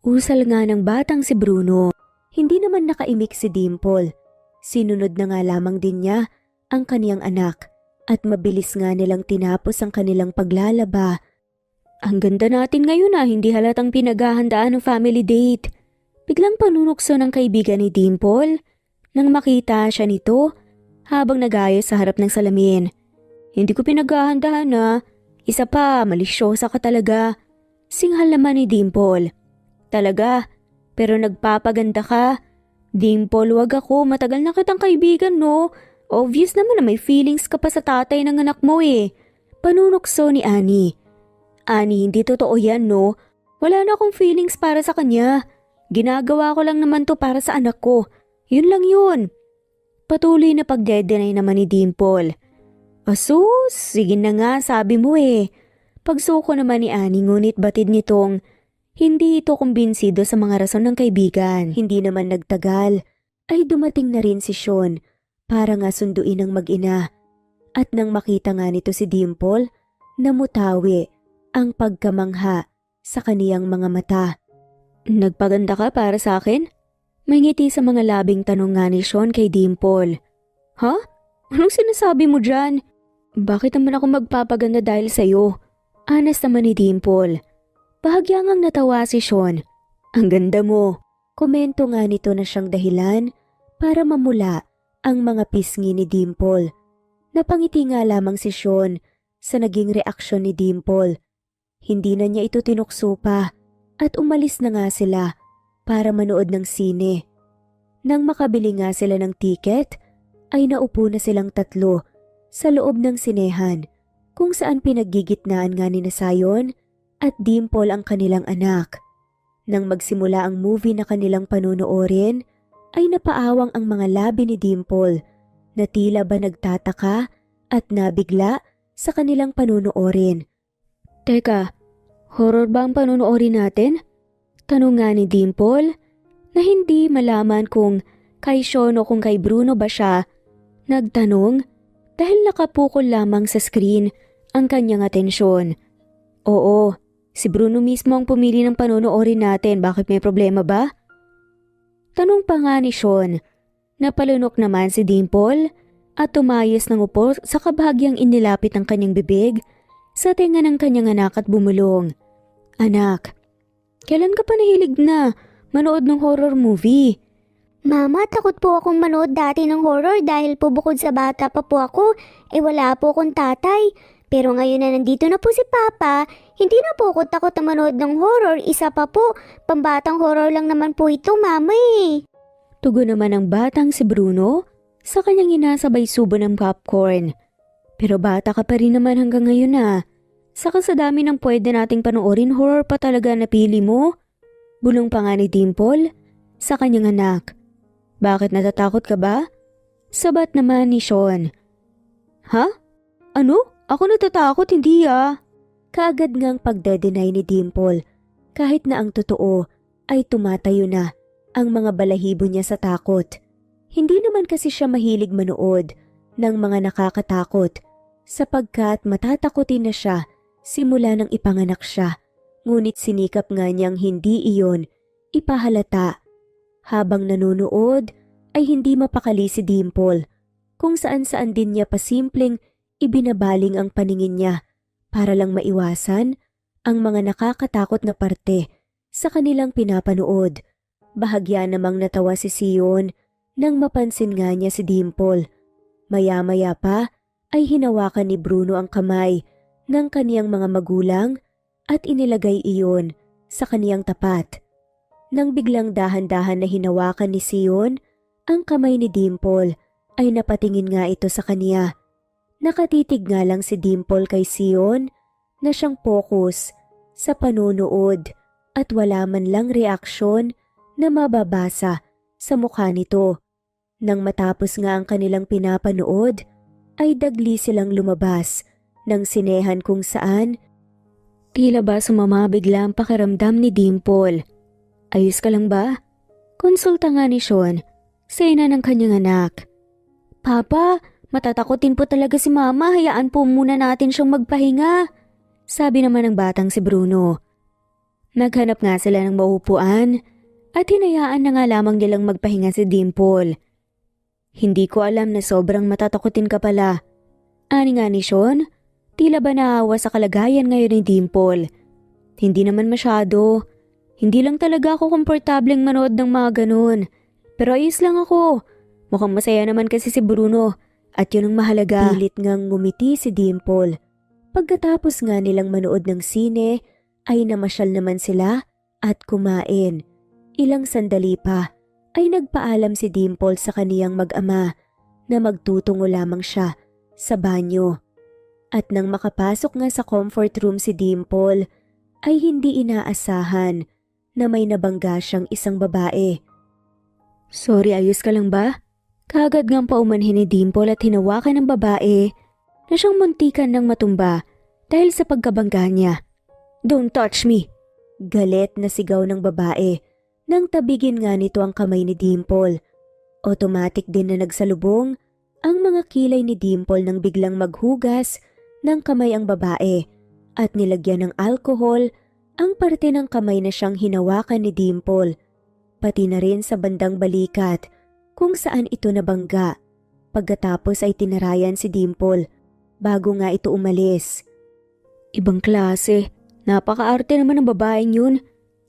Usal nga ng batang si Bruno. Hindi naman nakaimik si Dimple. Sinunod na nga lamang din niya ang kaniyang anak at mabilis nga nilang tinapos ang kanilang paglalaba. Ang ganda natin ngayon hindi halatang pinaghahandaan ng family date. Biglang panunukso ng kaibigan ni Dimple nang makita siya nito habang nag-ayos sa harap ng salamin. Hindi ko pinaghahandaan Isa pa, malisyosa ka talaga. Singhal naman ni Dimple. Talaga? Pero nagpapaganda ka. Dimple, wag ako. Matagal na kitang kaibigan, no? Obvious naman na may feelings ka pa sa tatay ng anak mo eh. Panunukso ni Annie. Annie, hindi totoo yan, no? Wala na akong feelings para sa kanya. Ginagawa ko lang naman to para sa anak ko. Yun lang yun. Patuloy na pagde-deny naman ni Dimple. Asus, sige na nga, sabi mo eh. Pagsuko naman ni Annie ngunit batid nitong hindi ito kumbinsido sa mga rason ng kaibigan. Hindi naman nagtagal ay dumating na rin si Sean para nga sunduin ang mag-ina. At nang makita nga nito si Dimple, namutawi ang pagkamangha sa kaniyang mga mata. Nagpaganda ka para sa akin? May ngiti sa mga labing tanong nga ni Sean kay Dimple. Ha? Anong sinasabi mo dyan? Bakit naman ako magpapaganda dahil sa'yo? Honest naman ni Dimple. Bahagya ngang natawa si Sean. Ang ganda mo. Komento nga nito na siyang dahilan para mamula ang mga pisngi ni Dimple. Napangiti nga lamang si Sean sa naging reaksyon ni Dimple. Hindi na niya ito tinukso pa at umalis na nga sila para manood ng sine. Nang makabili nga sila ng tiket, ay naupo na silang tatlo sa loob ng sinehan kung saan pinaggigitnaan nga ni Sayon at Dimple ang kanilang anak. Nang magsimula ang movie na kanilang panonoorin, ay napaawang ang mga labi ni Dimple na tila ba nagtataka at nabigla sa kanilang panonoorin. Teka, horror ba ang panonoorin natin? Tanong nga ni Dimple na hindi malaman kung kay Sean o kung kay Bruno ba siya. Nagtanong dahil nakapukol lamang sa screen ang kanyang atensyon. Oo, si Bruno mismo ang pumili ng panonoorin natin. Bakit may problema ba? Tanong pa nga ni Sean. Napalunok naman si Dimple at tumayos ng upo sa kabahagyang inilapit ng kanyang bibig sa tenga ng kanyang anak at bumulong. Anak, kailan ka pa nahilig na manood ng horror movie? Mama, takot po akong manood dati ng horror dahil po bukod sa bata pa po ako, wala po akong tatay. Pero ngayon na nandito na po si Papa, hindi na po ako takot na manood ng horror. Isa pa po, pambatang horror lang naman po ito, Mama eh. Tugon naman ang batang si Bruno sa kanyang inasabay subo ng popcorn. Pero bata ka pa rin naman hanggang ngayon na. Saka sa dami ng pwede nating panoorin, horror pa talaga napili mo? Bulong pa nga ni Dimple sa kanyang anak. Bakit natatakot ka ba? Sabat naman ni Sean. Ha? Ano? Ako natatakot, hindi ah. Kaagad ngang pagde-deny ni Dimple kahit na ang totoo ay tumatayo na ang mga balahibo niya sa takot. Hindi naman kasi siya mahilig manood ng mga nakakatakot sapagkat matatakotin na siya simula nang ipanganak siya. Ngunit sinikap nga niyang hindi iyon ipahalata. Habang nanonood ay hindi mapakali si Dimple kung saan-saan din niya pasimpleng ibinabaling ang paningin niya para lang maiwasan ang mga nakakatakot na parte sa kanilang pinapanood. Bahagya namang natawa si Sion nang mapansin nga niya si Dimple. Maya-maya pa ay hinawakan ni Bruno ang kamay ng kaniyang mga magulang at inilagay iyon sa kaniyang tapat. Nang biglang dahan-dahan na hinawakan ni Sion ang kamay ni Dimple ay napatingin nga ito sa kaniya. Nakatitig nga lang si Dimple kay Sion na siyang focus sa panonood at wala man lang reaksyon na mababasa sa mukha nito. Nang matapos nga ang kanilang pinapanood ay dagli silang lumabas ng sinehan kung saan tila ba sumama bigla ang pakiramdam ni Dimple. Ayos ka lang ba? Konsulta nga ni Sean sa ina ng kanyang anak. Papa, matatakotin po talaga si Mama, hayaan po muna natin siyang magpahinga. Sabi naman ng batang si Bruno. Naghanap nga sila ng maupuan at hinayaan na nga lamang nilang magpahinga si Dimple. Hindi ko alam na sobrang matatakotin ka pala. Ani nga ni Sean, tila ba naawa sa kalagayan ngayon ni Dimple. Hindi naman masyado. Hindi lang talaga ako komportableng manood ng mga ganun. Pero ayos lang ako. Mukhang masaya naman kasi si Bruno at yun ang mahalaga. Pilit ngang ngumiti si Dimple. Pagkatapos nga nilang manood ng sine ay namasyal naman sila at kumain. Ilang sandali pa ay nagpaalam si Dimple sa kaniyang mag-ama na magtutungo lamang siya sa banyo. At nang makapasok nga sa comfort room si Dimple ay hindi inaasahan na may nabangga siyang isang babae. Sorry, ayos ka lang ba? Kaagad ngang paumanhin ni Dimple at hinawakan ng babae na siyang muntikan ng matumba dahil sa pagkabangga niya. Don't touch me! Galit na sigaw ng babae nang tabigin nga nito ang kamay ni Dimple. Automatic din na nagsalubong ang mga kilay ni Dimple nang biglang maghugas ng kamay ang babae at nilagyan ng alkohol ang parte ng kamay na siyang hinawakan ni Dimple, pati na rin sa bandang balikat kung saan ito nabangga. Pagkatapos ay tinarayan si Dimple bago nga ito umalis. Ibang klase, napakaarte naman ng babaeng yun.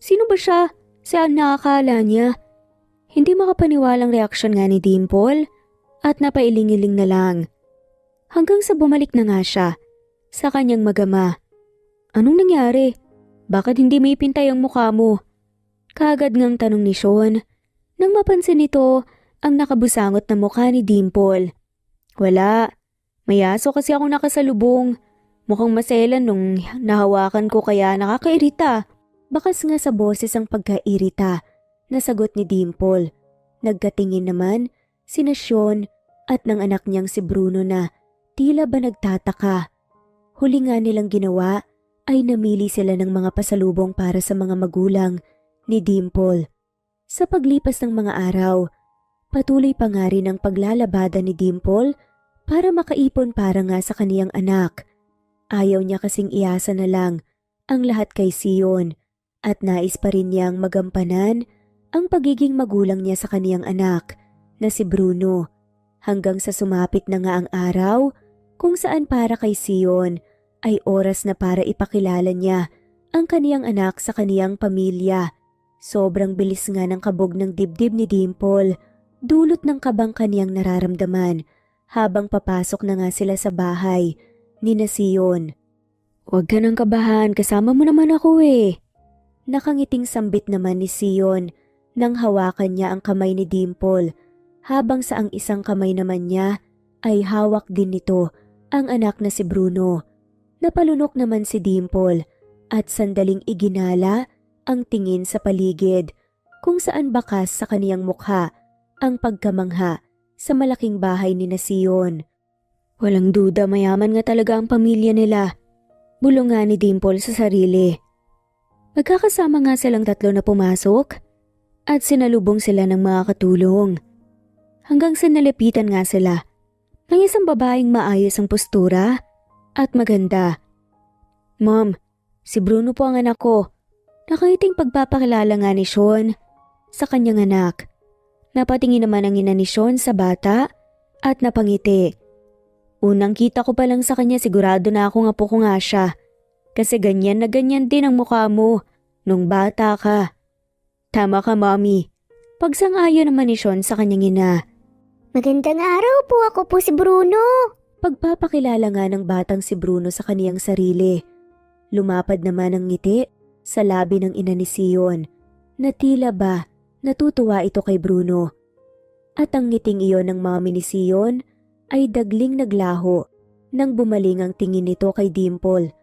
Sino ba siya? Saan nakakala niya? Hindi makapaniwalang reaksyon nga ni Dimple at napailing-iling na lang. Hanggang sa bumalik na nga siya sa kanyang magama. Anong nangyari? Bakit hindi may pintay ang mukha mo? Kaagad ngang tanong ni Sean nang mapansin nito ang nakabusangot na mukha ni Dimple. Wala. May aso kasi ako nakasalubong. Mukhang maselan nung nahawakan ko kaya nakakairita. Bakas nga sa boses ang pagkairita. Nasagot ni Dimple. Nagkatingin naman sina Sean at ng anak niyang si Bruno na tila ba nagtataka. Huli nga nilang ginawa ay namili sila ng mga pasalubong para sa mga magulang ni Dimple. Sa paglipas ng mga araw, patuloy pa nga rin ang paglalabada ni Dimple para makaipon para nga sa kaniyang anak. Ayaw niya kasing iasa na lang ang lahat kay Sion at nais pa rin niyang magampanan ang pagiging magulang niya sa kaniyang anak na si Bruno. Hanggang sa sumapit na nga ang araw kung saan para kay Sion ay oras na para ipakilala niya ang kaniyang anak sa kaniyang pamilya. Sobrang bilis nga ng kabog ng dibdib ni Dimple, dulot ng kabang kaniyang nararamdaman habang papasok na nga sila sa bahay ni na Sion. Huwag ka nang kabahan, kasama mo naman ako eh. Nakangiting sambit naman ni Sion nang hawakan niya ang kamay ni Dimple, habang sa ang isang kamay naman niya ay hawak din nito ang anak na si Bruno. Napalunok naman si Dimple at sandaling iginala ang tingin sa paligid kung saan bakas sa kaniyang mukha ang pagkamangha sa malaking bahay ni na Sion. Walang duda mayaman nga talaga ang pamilya nila. Bulong nga ni Dimple sa sarili. Magkakasama nga silang tatlo na pumasok at sinalubong sila ng mga katulong. Hanggang sa nalapitan nga sila ng isang babaeng maayos ang postura at maganda. Ma'am, si Bruno po ang anak ko. Nakangiting pagpapakilala nga ni Sean sa kanyang anak. Napatingin naman ang ina ni Sean sa bata at napangiti. Unang kita ko pa lang sa kanya sigurado na ako nga po ko nga siya. Kasi ganyan na ganyan din ang mukha mo nung bata ka. Tama ka, Mommy. Pagsang-ayon naman ni Sean sa kanyang ina. Magandang araw po, ako po si Bruno. Pagpapakilala nga ng batang si Bruno sa kaniyang sarili. Lumapad naman ang ngiti sa labi ng ina ni Sion na tila ba natutuwa ito kay Bruno. At ang ngiting iyon ng mommy ni Sion ay dagling naglaho nang bumaling ang tingin nito kay Dimple.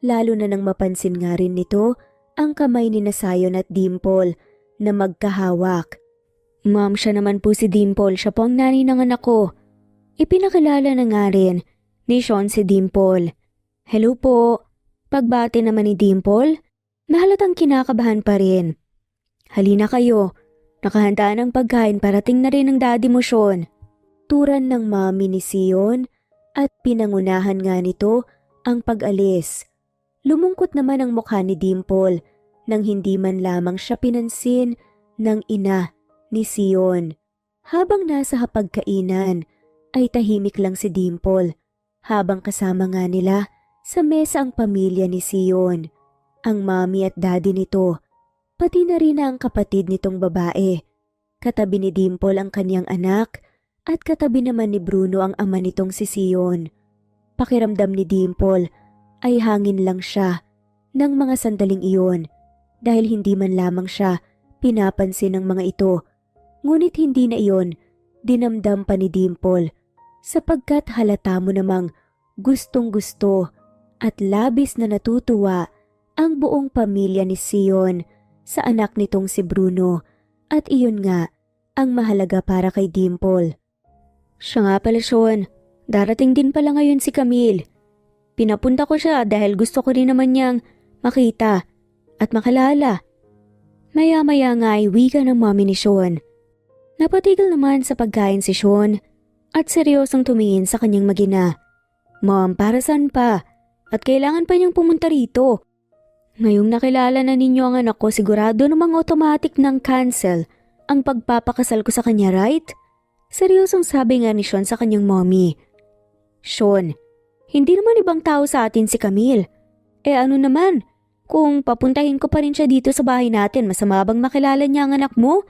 Lalo na nang mapansin nga rin nito ang kamay ni na Sion at Dimple na magkahawak. Ma'am, siya naman po si Dimple, siya po ang nanay ng anak ko. Ipinakilala na nga rin ni Sean si Dimple. Hello po. Pagbati naman ni Dimple, nahalatang kinakabahan pa rin. Halina kayo, nakahanda ng pagkain, parating na rin ang daddy mo, Sean. Turan ng mami ni Sion at pinangunahan nga nito ang pag-alis. Lumungkot naman ang mukha ni Dimple nang hindi man lamang siya pinansin ng ina ni Sion. Habang nasa hapagkainan ay tahimik lang si Dimple habang kasama nga nila sa mesa ang pamilya ni Sion, ang mami at daddy nito, pati na rin ang kapatid nitong babae. Katabi ni Dimple ang kanyang anak at katabi naman ni Bruno ang ama nitong si Sion. Pakiramdam ni Dimple ay hangin lang siya ng mga sandaling iyon dahil hindi man lamang siya pinapansin ng mga ito. Ngunit hindi na iyon dinamdam pa ni Dimple sapagkat halata mo namang gustong-gusto at labis na natutuwa ang buong pamilya ni Sion sa anak nitong si Bruno at iyon nga ang mahalaga para kay Dimple. Siya nga pala, Sean, darating din pala ngayon si Camille. Pinapunta ko siya dahil gusto ko rin naman niyang makita at makilala. Maya-maya nga ay wika ng mami ni Sean. Napatigil naman sa pagkain si Sean at seryosong tumingin sa kanyang magina. Ma'am, para saan pa? At kailangan pa niyang pumunta rito. Ngayong nakilala na ninyo ang anak ko, sigurado namang automatic nang cancel ang pagpapakasal ko sa kanya, right? Seryosong sabi nga ni Sean sa kanyang mommy. Sean, hindi naman ibang tao sa atin si Camille. Ano naman, kung papuntahin ko pa rin siya dito sa bahay natin, masama bang makilala niya ang anak mo?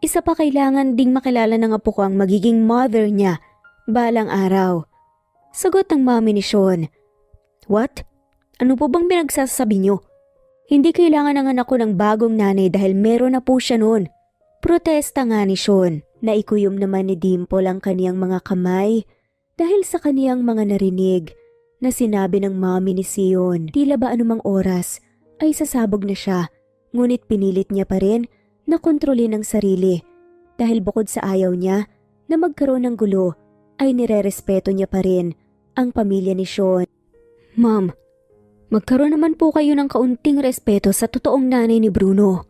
Isa pa kailangan ding makilala ng apo ko ang magiging mother niya balang araw. Sagot ng mami ni Sean. What? Ano po bang pinagsasabi niyo? Hindi kailangan ng anak ko ng bagong nanay dahil meron na po siya noon. Protesta nga ni Sean. Naikuyom naman ni Dimple ang kaniyang mga kamay dahil sa kaniyang mga narinig na sinabi ng mami ni Sion. Tila ba anumang oras ay sasabog na siya, ngunit pinilit niya pa rin na kontrolin ang sarili dahil bukod sa ayaw niya na magkaroon ng gulo ay nirerespeto niya pa rin ang pamilya ni Sean. Ma'am, magkaroon naman po kayo ng kaunting respeto sa totoong nanay ni Bruno.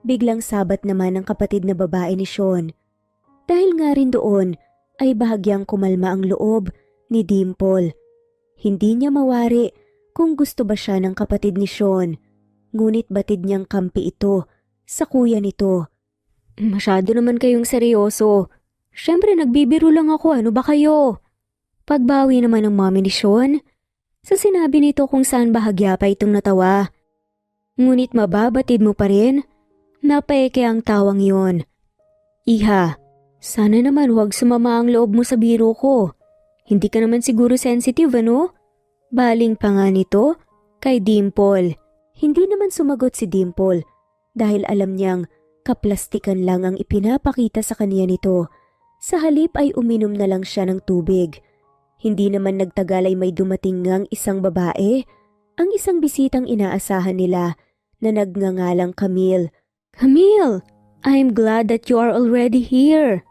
Biglang sabat naman ang kapatid na babae ni Sean. Dahil nga rin doon ay bahagyang kumalma ang loob ni Dimple. Hindi niya mawari kung gusto ba siya ng kapatid ni Sean, ngunit batid niyang kampi ito sa kuya nito. Masyado naman kayong seryoso. Siyempre nagbibiro lang ako, ano ba kayo? Pagbawi naman ng mami ni Sean, sa sinabi nito kung saan bahagya pa itong natawa. Ngunit mababatid mo pa rin? Napaeke ang tawang yon. Iha, sana naman huwag sumama ang loob mo sa biro ko. Hindi ka naman siguro sensitive, ano? Baling pa nga nito kay Dimple. Hindi naman sumagot si Dimple dahil alam niyang kaplastikan lang ang ipinapakita sa kanya nito. Sa halip ay uminom na lang siya ng tubig. Hindi naman nagtagal ay may dumating ngang isang babae, ang isang bisitang inaasahan nila na nagngangalang Camille. Camille, I'm glad that you are already here.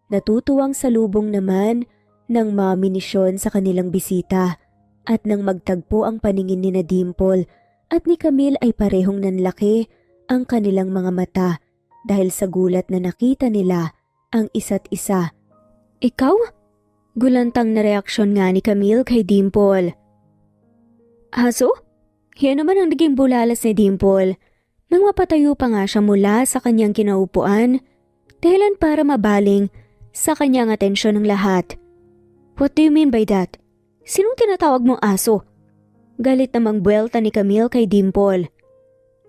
Natutuwang salubong naman ng mami ni Sean sa kanilang bisita at nang magtagpo ang paningin ni na Dimple at ni Camille ay parehong nanlaki ang kanilang mga mata dahil sa gulat na nakita nila ang isa't isa. Ikaw? Gulantang na reaksyon nga ni Camille kay Dimple. Aso? Yan naman ang naging bulalas ni Dimple. Nang mapatayo pa nga siya mula sa kanyang kinaupuan, dahilan para mabaling sa kanyang atensyon ng lahat. What do you mean by that? Sinong tinatawag mong aso? Galit namang buwelta ni Camille kay Dimple.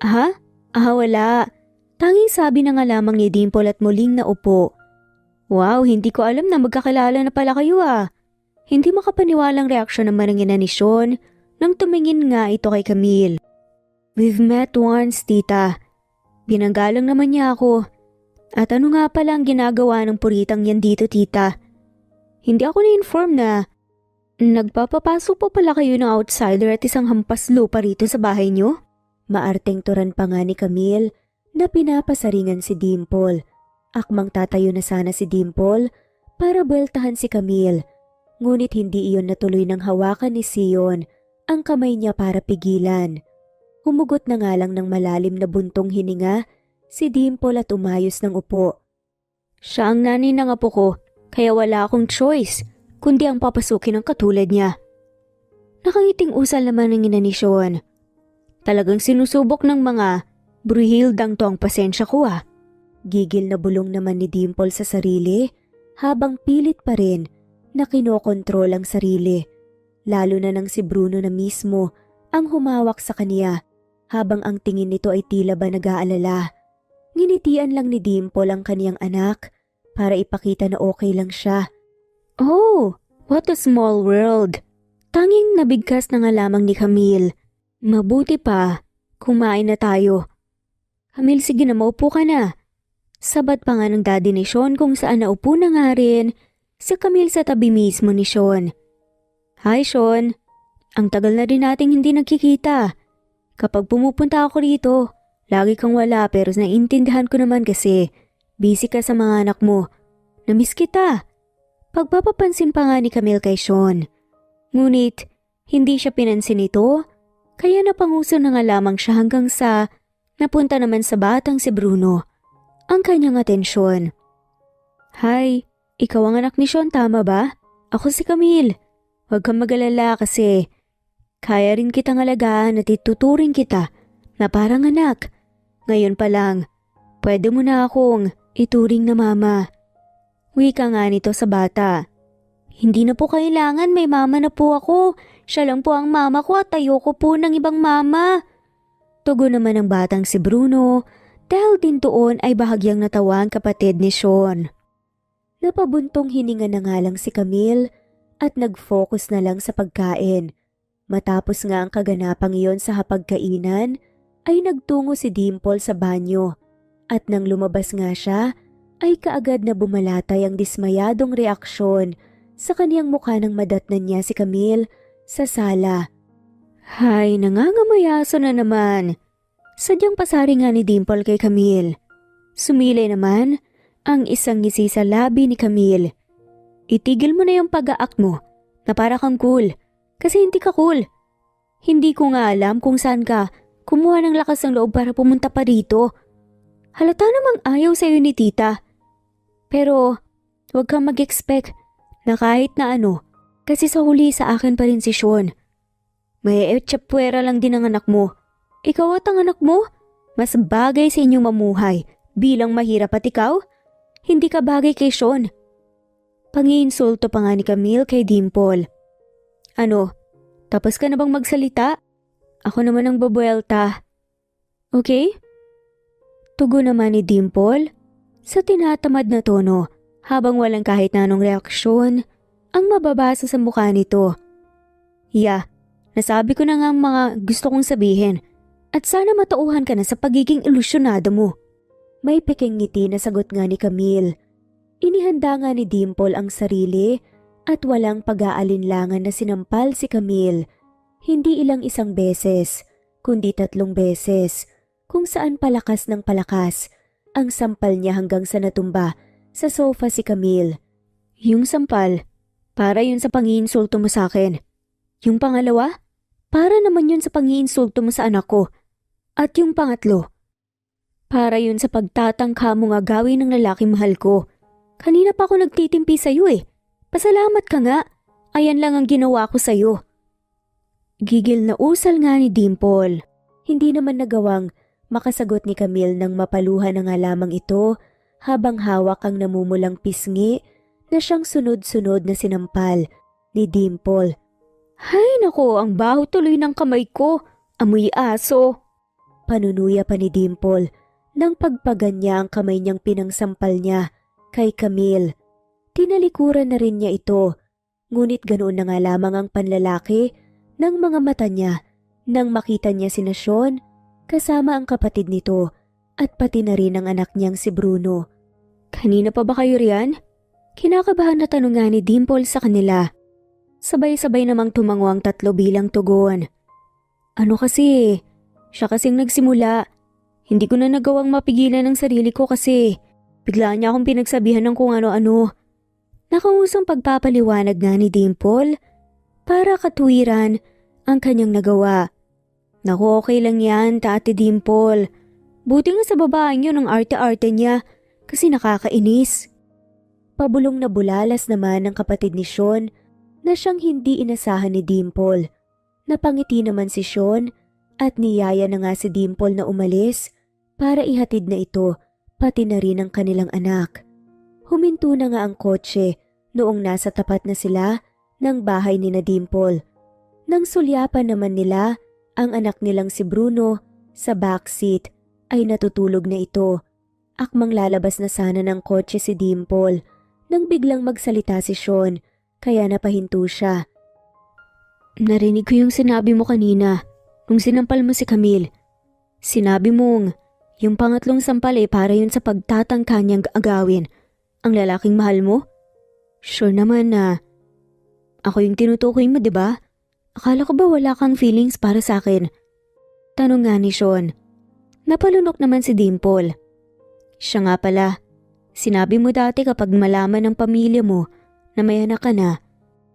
Ha? Wala. Tanging sabi na nga lamang ni Dimple at muling naupo. Wow, hindi ko alam na magkakilala na pala kayo ah. Hindi makapaniwalang reaksyon naman ng ina ni Sean nang tumingin nga ito kay Camille. We've met once, tita. Binanggalang naman niya ako. At ano nga pala ang ginagawa ng puritang yan dito, tita? Hindi ako na-inform na nagpapapasok po pala kayo ng outsider at isang hampas lupa rito sa bahay niyo? Maarteng turan pa nga ni Camille na pinapasaringan si Dimple. Akmang tatayo na sana si Dimple para buweltahan si Camille. Ngunit hindi iyon natuloy ng hawakan ni Sion ang kamay niya para pigilan. Humugot na nga lang ng malalim na buntong hininga si Dimple at umayos ng upo. Siya ang nanay ng apo ko, kaya wala akong choice kundi ang papasukin ng katulad niya. Nakangiting usal naman ng ina ni Sean. Talagang sinusubok ng mga bruhildang to ang pasensya ko ah. Gigil na bulong naman ni Dimple sa sarili habang pilit pa rin na kinokontrol ang sarili. Lalo na nang si Bruno na mismo ang humawak sa kaniya habang ang tingin nito ay tila ba nag-aalala. Nginitian lang ni Dimple ang kaniyang anak para ipakita na okay lang siya. Oh, what a small world. Tanging nabigkas na nga lamang ni Camille. Mabuti pa, kumain na tayo. Camille, sige na, maupo ka na. Sabat pa nga ng daddy ni Sean kung saan naupo na nga rin si Camille sa tabi mismo ni Sean. Hi Sean, ang tagal na rin nating hindi nagkikita. Kapag pumupunta ako rito, lagi kang wala pero naiintindihan ko naman kasi busy ka sa mga anak mo. Namiss kita. Pagpapapansin pa nga ni Camille kay Sean. Ngunit hindi siya pinansin ito, kaya napanguso na nga lamang siya hanggang sa napunta naman sa batang si Bruno ang kanyang atensyon. Hi, ikaw ang anak ni Sean, tama ba? Ako si Camille. Huwag kang mag-alala kasi kaya rin kitang alagaan at ituturing kita na parang anak. Ngayon pa lang, pwede mo na akong ituring na mama. Wika nga nito sa bata. Hindi na po kailangan, may mama na po ako. Siya lang po ang mama ko at ayoko po ng ibang mama. Tugon naman ng batang si Bruno dahil din doon ay bahagyang natawa ang kapatid ni Sean. Napabuntong hininga na nga lang si Camille at nag-focus na lang sa pagkain. Matapos nga ang kaganapang iyon sa hapagkainan, ay nagtungo si Dimple sa banyo. At nang lumabas nga siya, ay kaagad na bumalatay ang dismayadong reaksyon sa kaniyang mukha nang madatnan niya si Camille sa sala. Hay, nangangamayaso na naman. Sadyang pasari nga ni Dimple kay Camille. Sumilay naman ang isang ngisi sa labi ni Camille. Itigil mo na yung pag-aak mo na para kang cool. Kasi hindi ka cool. Hindi ko nga alam kung saan ka kumuha ng lakas ng loob para pumunta pa rito. Halata namang ayaw sa'yo ni tita. Pero huwag kang mag-expect na kahit na ano, kasi sa huli sa akin pa rin si Sean. May etsapuera lang din ang anak mo. Ikaw at ang anak mo, mas bagay sa inyong mamuhay bilang mahirap at ikaw, hindi ka bagay kay Sean. Pangiinsulto pa nga ni Camille kay Dimple. Ano, tapos ka na bang magsalita? Ako naman ang babuelta. Okay? Tugon naman ni Dimple sa tinatamad na tono habang walang kahit na anong reaksyon ang mababasa sa mukha nito. Yeah, nasabi ko na nga ang mga gusto kong sabihin at sana matauhan ka na sa pagiging ilusyonado mo. May peking ngiti na sagot nga ni Camille. Inihanda nga ni Dimple ang sarili at walang pag-aalinlangan na sinampal si Camille. Hindi ilang isang beses, kundi 3 beses, kung saan palakas ng palakas ang sampal niya hanggang sa natumba sa sofa si Camille. Yung sampal, para yun sa pangiinsulto mo sa akin. Yung pangalawa, para naman yun sa pangiinsulto mo sa anak ko. At yung pangatlo, para yun sa pagtatangka mo nga gawin ng lalaki mahal ko. Kanina pa ako nagtitimpi sa'yo eh. Pasalamat ka nga. Ayan lang ang ginawa ko sa'yo. Gigil na usal nga ni Dimple. Hindi naman nagawang makasagot ni Camille nang mapaluhan na nga lamang ito habang hawak ang namumulang pisngi na siyang sunod-sunod na sinampal ni Dimple. Hay nako, ang baho tuloy ng kamay ko. Amoy aso. Panunuya pa ni Dimple nang pagpagan niya ang kamay niyang pinangsampal niya kay Camille. Tinalikuran na rin niya ito, ngunit ganoon na nga lamang ang panlalaki ng mga mata niya nang makita niya si Sean kasama ang kapatid nito at pati na rin ang anak niyang si Bruno. Kanina pa ba kayo riyan? Kinakabahan na tanong nga ni Dimple sa kanila. Sabay-sabay namang tumango ang 3 bilang tugon. Ano kasi? Siya kasing nagsimula. Hindi ko na nagawang mapigilan ang sarili ko kasi bigla niya akong pinagsabihan ng kung ano-ano. Nakangusang pagpapaliwanag nga ni Dimple para katuwiran ang kanyang nagawa. Naku, okay lang yan, Ate Dimple. Buti nga sa babaeng yun ang arte-arte niya kasi nakakainis. Pabulong na bulalas naman ng kapatid ni Sean na siyang hindi inasahan ni Dimple. Napangiti naman si Sean at niyaya na nga si Dimple na umalis para ihatid na ito pati na rin ang kanilang anak. Huminto na nga ang kotse noong nasa tapat na sila ng bahay ni Dimple. Nang sulyapan naman nila ang anak nilang si Bruno sa backseat ay natutulog na ito. Akmang lalabas na sana ng kotse si Dimple nang biglang magsalita si Sean kaya napahinto siya. Narinig ko yung sinabi mo kanina nung sinampal mo si Camille. Sinabi mong yung pangatlong sampal ay para yun sa pagtatangka niyang agawin ang lalaking mahal mo? Sure naman na ako yung tinutukoy mo, diba? Akala ko ba wala kang feelings para sa akin? Tanong nga ni Sean. Napalunok naman si Dimple. Siya nga pala, sinabi mo dati kapag malaman ng pamilya mo na may anak ka na,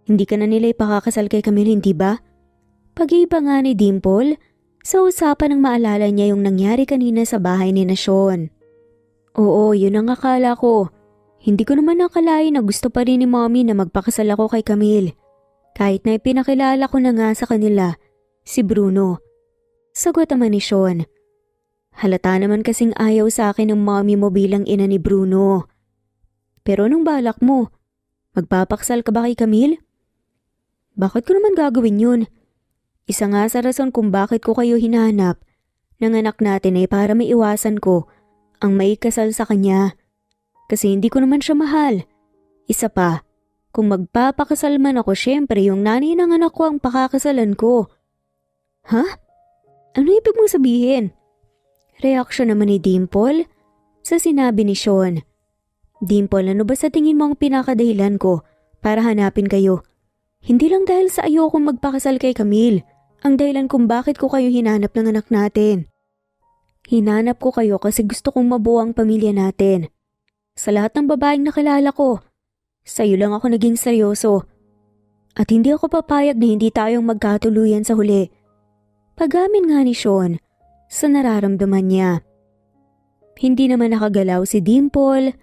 hindi ka na nila ipakakasal kay Camille, hindi ba? Pag-iiba nga ni Dimple, sa usapan ng maalala niya yung nangyari kanina sa bahay ni Sean. Oo, yun ang akala ko. Hindi ko naman nakalain na gusto pa rin ni Mommy na magpakasal ako kay Camille. Kahit na ipinakilala ko na nga sa kanila, si Bruno. Sagot naman ni Sean. Halata naman kasing ayaw sa akin ng Mommy mo bilang ina ni Bruno. Pero anong balak mo? Magpapakasal ka ba kay Camille? Bakit ko naman gagawin yun? Isa nga sa rason kung bakit ko kayo hinahanap ng anak natin ay para maiwasan ko ang may kasal sa kanya. Kasi hindi ko naman siya mahal. Isa pa, Kung magpapakasal man ako, syempre yung nanay ng anak ko ang pakakasalan ko. Ha? Ano ibig mong sabihin? Reaksyon naman ni Dimple sa sinabi ni Sean. Dimple, ano ba sa tingin mo ang pinakadahilan ko para hanapin kayo? Hindi lang dahil sa ayokong magpakasal kay Camille, ang dahilan kung bakit ko kayo hinanap ng anak natin. Hinanap ko kayo kasi gusto kong mabuo ang pamilya natin. Sa lahat ng babaeng nakilala ko, sa'yo lang ako naging seryoso. At hindi ako papayag na hindi tayong magkatuluyan sa huli. Pag-amin nga ni Sean sa nararamdaman niya. Hindi naman nakagalaw si Dimple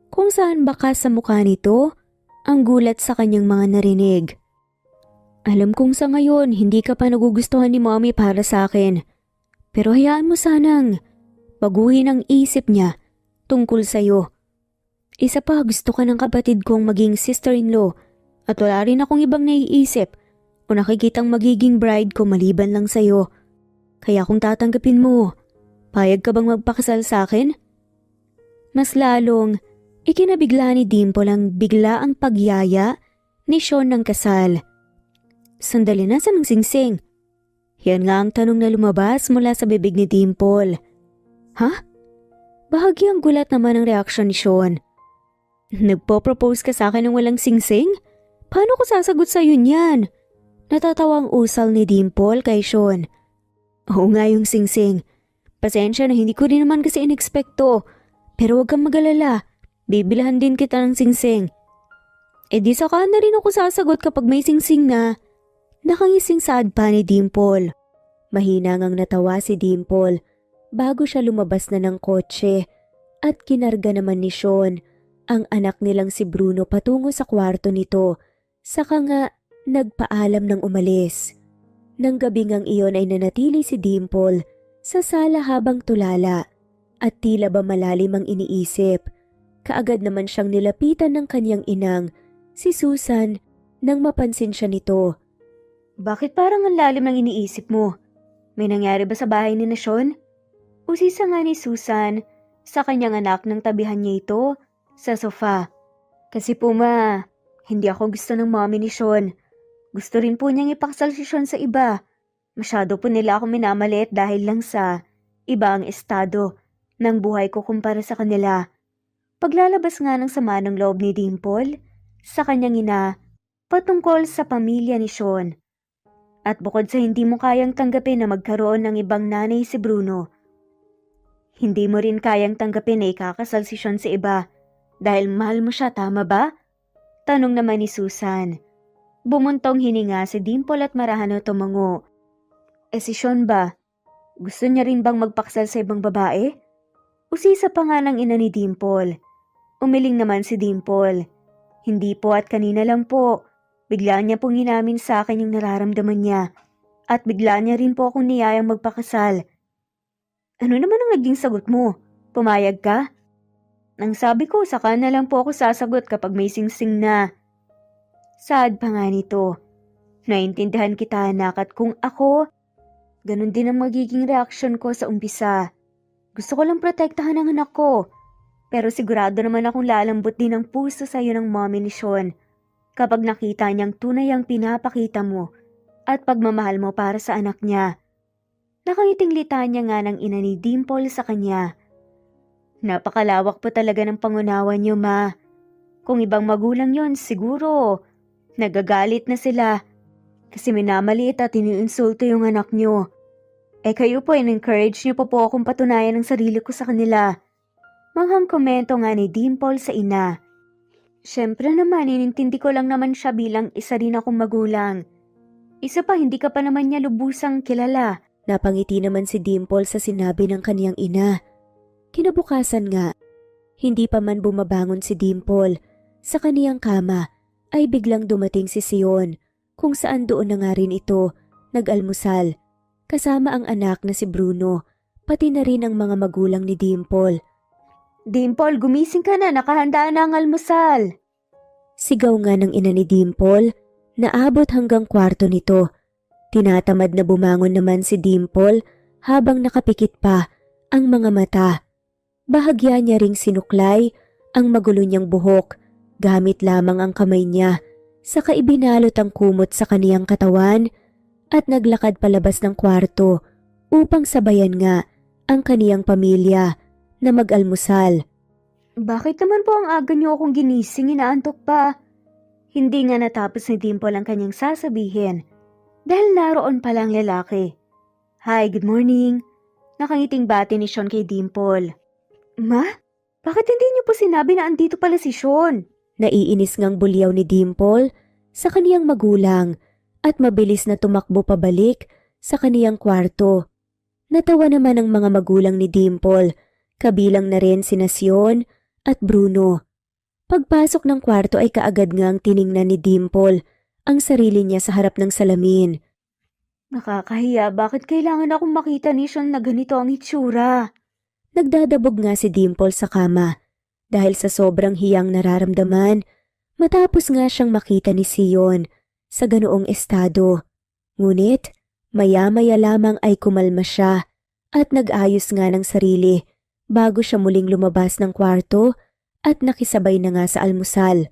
kung saan baka sa mukha nito ang gulat sa kanyang mga narinig. Alam kong sa ngayon hindi ka pa nagugustuhan ni Mommy para sa akin. Pero hayaan mo sanang baguhin ang isip niya tungkol sa'yo. Isa pa, gusto ka ng kapatid kong maging sister-in-law at wala rin akong ibang naiisip o nakikitang magiging bride ko maliban lang sa'yo. Kaya kung tatanggapin mo, payag ka bang magpakasal sa akin? Mas lalong ikinabigla ni Dimple ang bigla ang pagyaya ni Sean ng kasal. Sandali, nasan ang singsing? Yan nga ang tanong na lumabas mula sa bibig ni Dimple. Ha? Bahagyang gulat naman ang reaksyon ni Sean. Nagpo-propose ka sa akin ng walang singsing? Paano ko sasagot sa'yo niyan? Natatawa ang usal ni Dimple kay Sean. Oo nga yung singsing. Pasensya na hindi ko rin naman kasi inekspekto. Pero huwag kang mag-alala. Bibilhan din kita ng singsing. E di saka na rin ako sasagot kapag may singsing na. Nakangising saad pa ni Dimple. Mahina ngang natawa si Dimple bago siya lumabas na ng kotse at kinarga naman ni Sean ang anak nilang si Bruno patungo sa kwarto nito, saka nga nagpaalam ng umalis. Nang gabing ang iyon ay nanatili si Dimple sa sala habang tulala at tila ba malalim ang iniisip. Kaagad naman siyang nilapitan ng kanyang inang, si Susan, nang mapansin siya nito. Bakit parang ang lalim ng iniisip mo? May nangyari ba sa bahay ni Sean? Usisa nga ni Susan sa kanyang anak nang tabihan niya ito sa sofa. Kasi po hindi ako gusto ng mommy ni Sean. Gusto rin po niyang ipakasal si Sean sa iba. Masyado po nila ako minamaliit dahil lang sa iba ang estado ng buhay ko kumpara sa kanila. Paglalabas nga ng sama ng loob ni Dimple sa kanyang ina patungkol sa pamilya ni Sean. At bukod sa hindi mo kayang tanggapin na magkaroon ng ibang nanay si Bruno, hindi mo rin kayang tanggapin na ikakasal si Sean sa iba. Dahil mahal mo siya, tama ba? Tanong naman ni Susan. Bumuntong hininga si Dimple at marahan na tumango. Si Sean ba? Gusto niya rin bang magpakasal sa ibang babae? Usisa pa nga ng ina ni Dimple. Umiling naman si Dimple. Hindi po at kanina lang po. Bigla niya pong inamin sa akin yung nararamdaman niya. At bigla niya rin po akong niyayang magpakasal. Ano naman ang naging sagot mo? Pumayag ka? Nang sabi ko, saka na lang po ako sasagot kapag may singsing na. Sad pa nga nito. Naintindihan kita anak at kung ako, ganun din ang magiging reaksyon ko sa umpisa. Gusto ko lang protektahan ang anak ko. Pero sigurado naman akong lalambot din ang puso sa'yo ng mommy ni Sean kapag nakita niyang tunay ang pinapakita mo at pagmamahal mo para sa anak niya. Nakangiting litanya nga ng ina ni Dimple sa kanya. Napakalawak po talaga ng pangunawa niyo, ma. Kung ibang magulang yon, siguro nagagalit na sila kasi minamaliit at iniinsulto yung anak niyo. Kayo po, in-encourage niyo po akong patunayan ang sarili ko sa kanila. Manghang komento nga ni Dimple sa ina. Siyempre naman, inintindi ko lang naman siya bilang isa rin akong magulang. Isa pa, hindi ka pa naman niya lubusang kilala. Napangiti naman si Dimple sa sinabi ng kaniyang ina. Kinabukasan nga, hindi pa man bumabangon si Dimple, sa kaniyang kama ay biglang dumating si Sion kung saan doon na nga rin ito nag-almusal kasama ang anak na si Bruno, pati na rin ang mga magulang ni Dimple. Dimple, gumising ka na, nakahanda na ang almusal. Sigaw nga ng ina ni Dimple na abot hanggang kwarto nito. Tinatamad na bumangon naman si Dimple habang nakapikit pa ang mga mata. Bahagya niya ring sinuklay ang magulo niyang buhok Gamit lamang ang kamay niya, saka ibinalot ang kumot sa kaniyang katawan at naglakad palabas ng kwarto upang sabayan nga ang kaniyang pamilya na mag-almusal. Bakit naman po ang aga niyo akong ginising, inaantok pa? Hindi nga natapos ni Dimple ang kanyang sasabihin dahil naroon palang lalaki. Hi, good morning. Nakangiting bati ni Sean kay Dimple. Ma? Bakit hindi niyo po sinabi na andito pala si Sean? Naiinis ngang bulyaw ni Dimple sa kaniyang magulang at mabilis na tumakbo pabalik sa kaniyang kwarto. Natawa naman ang mga magulang ni Dimple, kabilang na rin sina Sion at Bruno. Pagpasok ng kwarto ay kaagad ngang tiningnan ni Dimple ang sarili niya sa harap ng salamin. Nakakahiya, bakit kailangan akong makita ni Sean na ganito ang itsura? Nagdadabog nga si Dimple sa kama dahil sa sobrang hiyang nararamdaman matapos nga siyang makita ni Sion sa ganoong estado. Ngunit maya-maya lamang ay kumalma siya at nag-ayos nga ng sarili bago siya muling lumabas ng kwarto at nakisabay na nga sa almusal.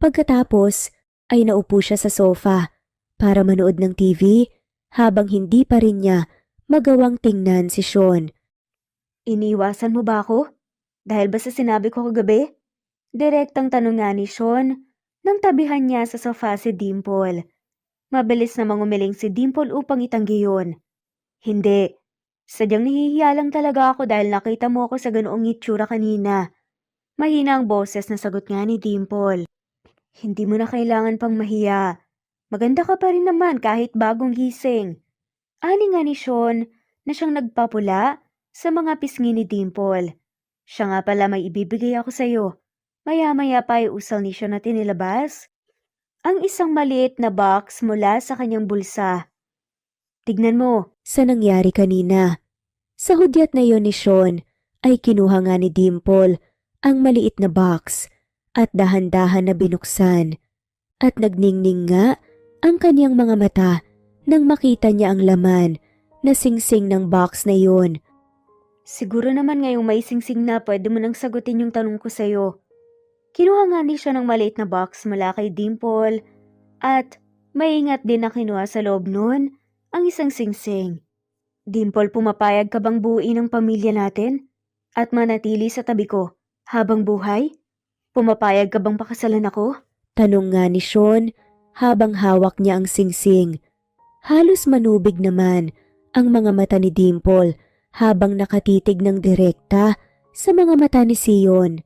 Pagkatapos ay naupo siya sa sofa para manood ng TV habang hindi pa rin niya magawang tingnan si Sean. Iniwasan mo ba ako? Dahil ba sa sinabi ko kagabi? Direktang tanong nga ni Sean nang tabihan niya sa sofa si Dimple. Mabilis na mangumiling si Dimple upang itanggi yun. Hindi. Sadyang nahihiya lang talaga ako dahil nakita mo ako sa ganoong itsura kanina. Mahina ang boses na sagot nga ni Dimple. Hindi mo na kailangan pang mahiya. Maganda ka pa rin naman kahit bagong gising. Ani nga ni Sean na siyang nagpapula sa mga pisngi ni Dimple. Siya nga pala may ibibigay ako sa'yo. Maya-maya pa ay usal ni Sean na tinilabas ang isang maliit na box mula sa kanyang bulsa. Tignan mo sa nangyari kanina. Sa hudyat na yon ni Sean ay kinuha nga ni Dimple ang maliit na box at dahan-dahan na binuksan. At nagningning nga ang kanyang mga mata nang makita niya ang laman na singsing ng box na yon. Siguro naman ngayong may singsing na pwede mo nang sagutin yung tanong ko sa'yo. Kinuha nga ni siya ng maliit na box mula kay Dimple at maingat din na kinuha sa loob nun ang isang singsing. Dimple, pumapayag ka bang buuin ang pamilya natin at manatili sa tabi ko habang buhay? Pumapayag ka bang pakasalan ako? Tanong nga ni Sean habang hawak niya ang singsing. Halos manubig naman ang mga mata ni Dimple habang nakatitig ng direkta sa mga mata ni Sion.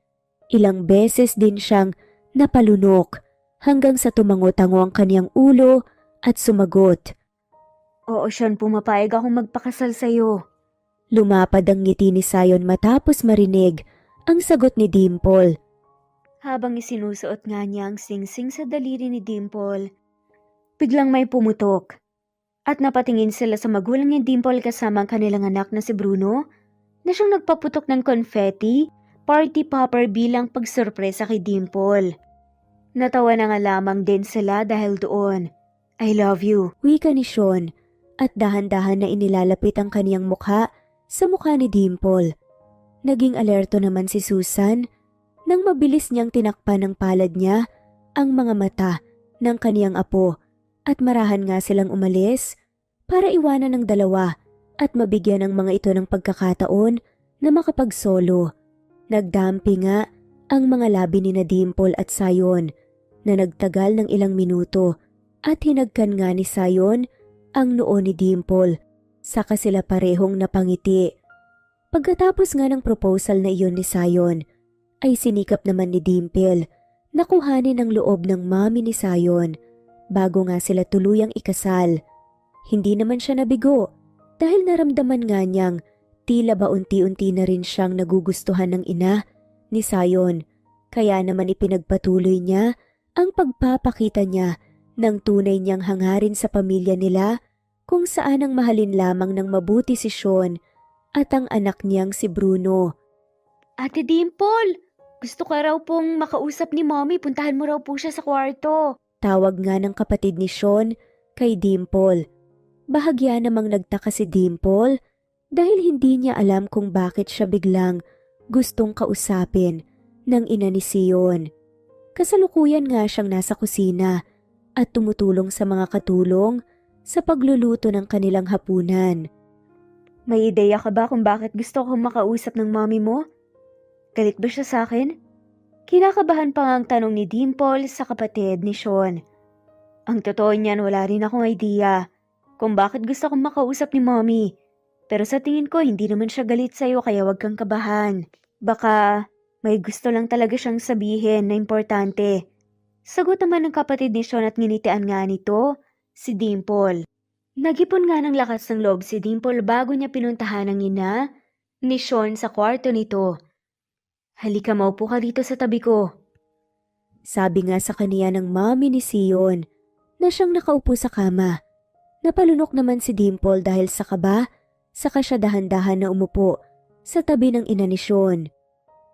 Ilang beses din siyang napalunok hanggang sa tumango-tango ang kaniyang ulo at sumagot. Oo, Sean, pumapayag akong magpakasal sa'yo. Lumapad ang ngiti ni Sion matapos marinig ang sagot ni Dimple. Habang isinusuot nga niya ang singsing sa daliri ni Dimple, biglang may pumutok. At napatingin sila sa magulang ni Dimple kasama ang kanilang anak na si Bruno na siyang nagpaputok ng confetti, party popper bilang pagsurpresa kay Dimple. Natawa na nga lamang din sila dahil doon. I love you, wika ni Sean at dahan-dahan na inilalapit ang kaniyang mukha sa mukha ni Dimple. Naging alerto naman si Susan nang mabilis niyang tinakpan ng palad niya ang mga mata ng kaniyang apo at marahan nga silang umalis para iwanan ng dalawa at mabigyan ng mga ito ng pagkakataon na makapagsolo. Nagdampi nga ang mga labi ni na Dimple at Sion na nagtagal ng ilang minuto at hinagkan nga ni Sion ang noo ni Dimple saka sila parehong napangiti. Pagkatapos nga ng proposal na iyon ni Sion ay sinikap naman ni Dimple na kuhanin ang loob ng mami ni Sion bago nga sila tuluyang ikasal. Hindi naman siya nabigo dahil naramdaman nga niyang tila ba unti-unti na rin siyang nagugustuhan ng ina ni Sion. Kaya naman ipinagpatuloy niya ang pagpapakita niya ng tunay niyang hangarin sa pamilya nila kung saan ang mahalin lamang ng mabuti si Sean at ang anak niyang si Bruno. Ate Dimple, gusto ka raw pong makausap ni Mommy, puntahan mo raw po siya sa kwarto. Tawag nga ng kapatid ni Sean kay Dimple. Bahagya namang nagtaka si Dimple dahil hindi niya alam kung bakit siya biglang gustong kausapin ng ina ni Sion. Kasalukuyan nga siyang nasa kusina at tumutulong sa mga katulong sa pagluluto ng kanilang hapunan. May ideya ka ba kung bakit gusto kong makausap ng mommy mo? Galit ba siya sa akin? Kinakabahan pa nga ang tanong ni Dimple sa kapatid ni Sean. Ang totoo niyan, wala rin akong idea kung bakit gusto kong makausap ni mommy. Pero sa tingin ko, hindi naman siya galit sa'yo kaya wag kang kabahan. Baka may gusto lang talaga siyang sabihin na importante. Sagot naman ng kapatid ni Sean at nginitian nga nito, si Dimple. Nag-ipon nga ng lakas ng loob si Dimple bago niya pinuntahan ang ina ni Sean sa kwarto nito. Halika, maupo ka dito sa tabi ko. Sabi nga sa kaniya ng mommy ni Sion na siyang nakaupo sa kama. Napalunok naman si Dimple dahil sa kaba, saka siya dahan-dahan na umupo sa tabi ng ina ni Sean.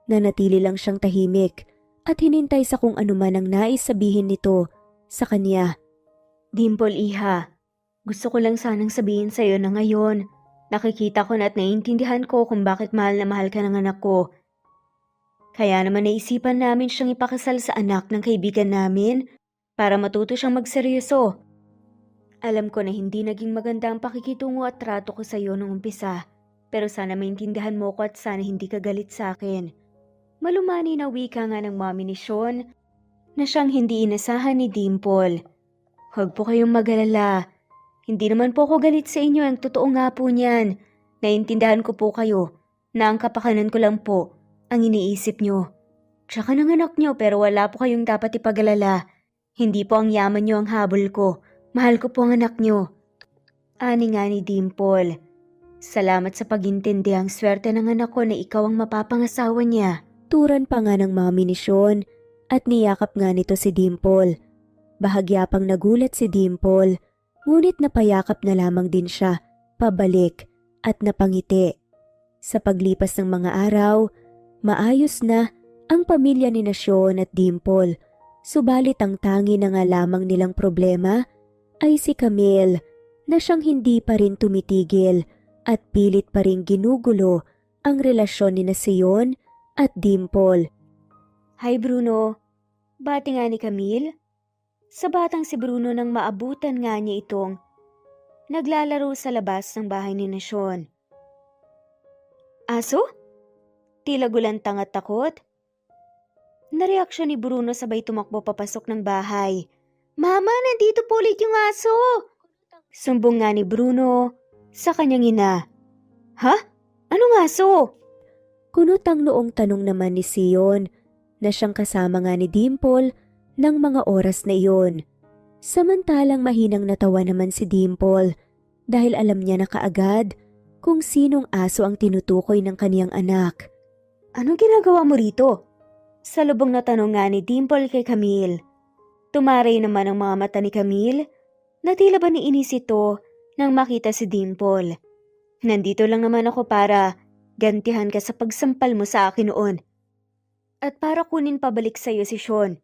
Nanatili lang siyang tahimik at hinintay sa kung anuman ang nais sabihin nito sa kanya. Dimple, iha, gusto ko lang sanang sabihin sa'yo na ngayon, nakikita ko na at naiintindihan ko kung bakit mahal na mahal ka ng anak ko. Kaya naman naisipan namin siyang ipakasal sa anak ng kaibigan namin para matuto siyang magseryoso. Alam ko na hindi naging maganda ang pakikitungo at trato ko sa iyo nung umpisa, pero sana maintindihan mo ko at sana hindi ka galit sa akin. Malumani na wika nga ng mommy ni Sean na siyang hindi inasahan ni Dimple. Huwag po kayong mag-alala. Hindi naman po ako galit sa inyo, ang totoo nga po niyan. Naintindihan ko po kayo na ang kapakanan ko lang po ang iniisip nyo. Tsaka ng anak nyo pero wala po kayong dapat ipag-alala. Hindi po ang yaman nyo ang habol ko. Mahal ko po ang anak nyo. Ani nga ni Dimple. Salamat sa pag-intindi, ang swerte ng anak ko na ikaw ang mapapangasawa niya. Turan pa nga ng mami ni Sean at niyakap nga nito si Dimple. Bahagya pang nagulat si Dimple, ngunit napayakap na lamang din siya, pabalik at napangiti. Sa paglipas ng mga araw, maayos na ang pamilya ni Sean at Dimple, subalit ang tangi na nga lamang nilang problema ay si Camille na siyang hindi pa rin tumitigil at pilit pa rin ginugulo ang relasyon ni Sion at Dimple. Hi Bruno, bati nga ni Camille. Sa batang si Bruno nang maabutan nga niya itong naglalaro sa labas ng bahay ni Sean. Aso? Tila gulantang at takot. Nareaksyon ni Bruno sabay tumakbo papasok ng bahay. Mama, nandito po ulit yung aso! Sumbong nga ni Bruno sa kanyang ina. Ha? Anong aso? Kunot ang noong tanong naman ni Sion na siyang kasama nga ni Dimple ng mga oras na iyon. Samantalang mahinang natawa naman si Dimple dahil alam niya na kaagad kung sinong aso ang tinutukoy ng kaniyang anak. Anong ginagawa mo rito? Salubong na tanong nga ni Dimple kay Camille. Tumaray naman ang mga mata ni Camille na tila ba niinis ito nang makita si Dimple. Nandito lang naman ako para gantihan ka sa pagsampal mo sa akin noon. At para kunin pabalik sa iyo si Sean.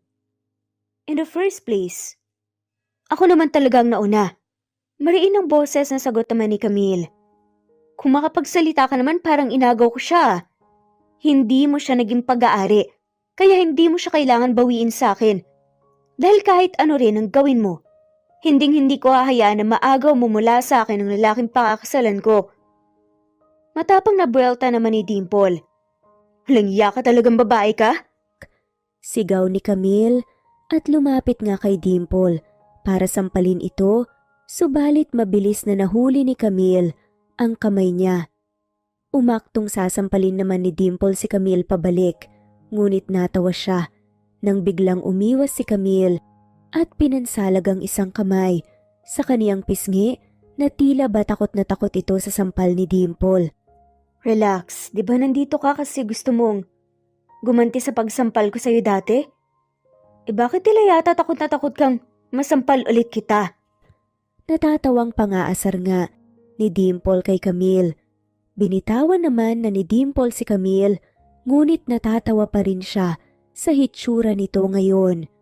In the first place, ako naman talagang nauna. Mariin ang boses na sagot naman ni Camille. Kung makapagsalita ka naman parang inagaw ko siya. Hindi mo siya naging pag-aari, kaya hindi mo siya kailangan bawiin sa akin. Dahil kahit ano rin ang gawin mo, hinding-hindi ko hahayaan na maagaw mo mula sa akin ang lalaking pakakasalan ko. Matapang na buwelta naman ni Dimple. Walang iya ka talagang babae ka? Sigaw ni Camille at lumapit nga kay Dimple para sampalin ito, subalit mabilis na nahuli ni Camille ang kamay niya. Umaktong sasampalin naman ni Dimple si Camille pabalik, ngunit natawa siya nang biglang umiwas si Camille at pinansalag ang isang kamay sa kaniyang pisngi na tila ba takot na takot ito sa sampal ni Dimple. Relax, di ba nandito ka kasi gusto mong gumanti sa pagsampal ko sa'yo dati? Bakit tila yata takot na takot kang masampal ulit kita? Natatawang pangaasar nga ni Dimple kay Camille. Binitawan naman na ni Dimple si Camille, ngunit natatawa pa rin siya sa hitsura nito ngayon.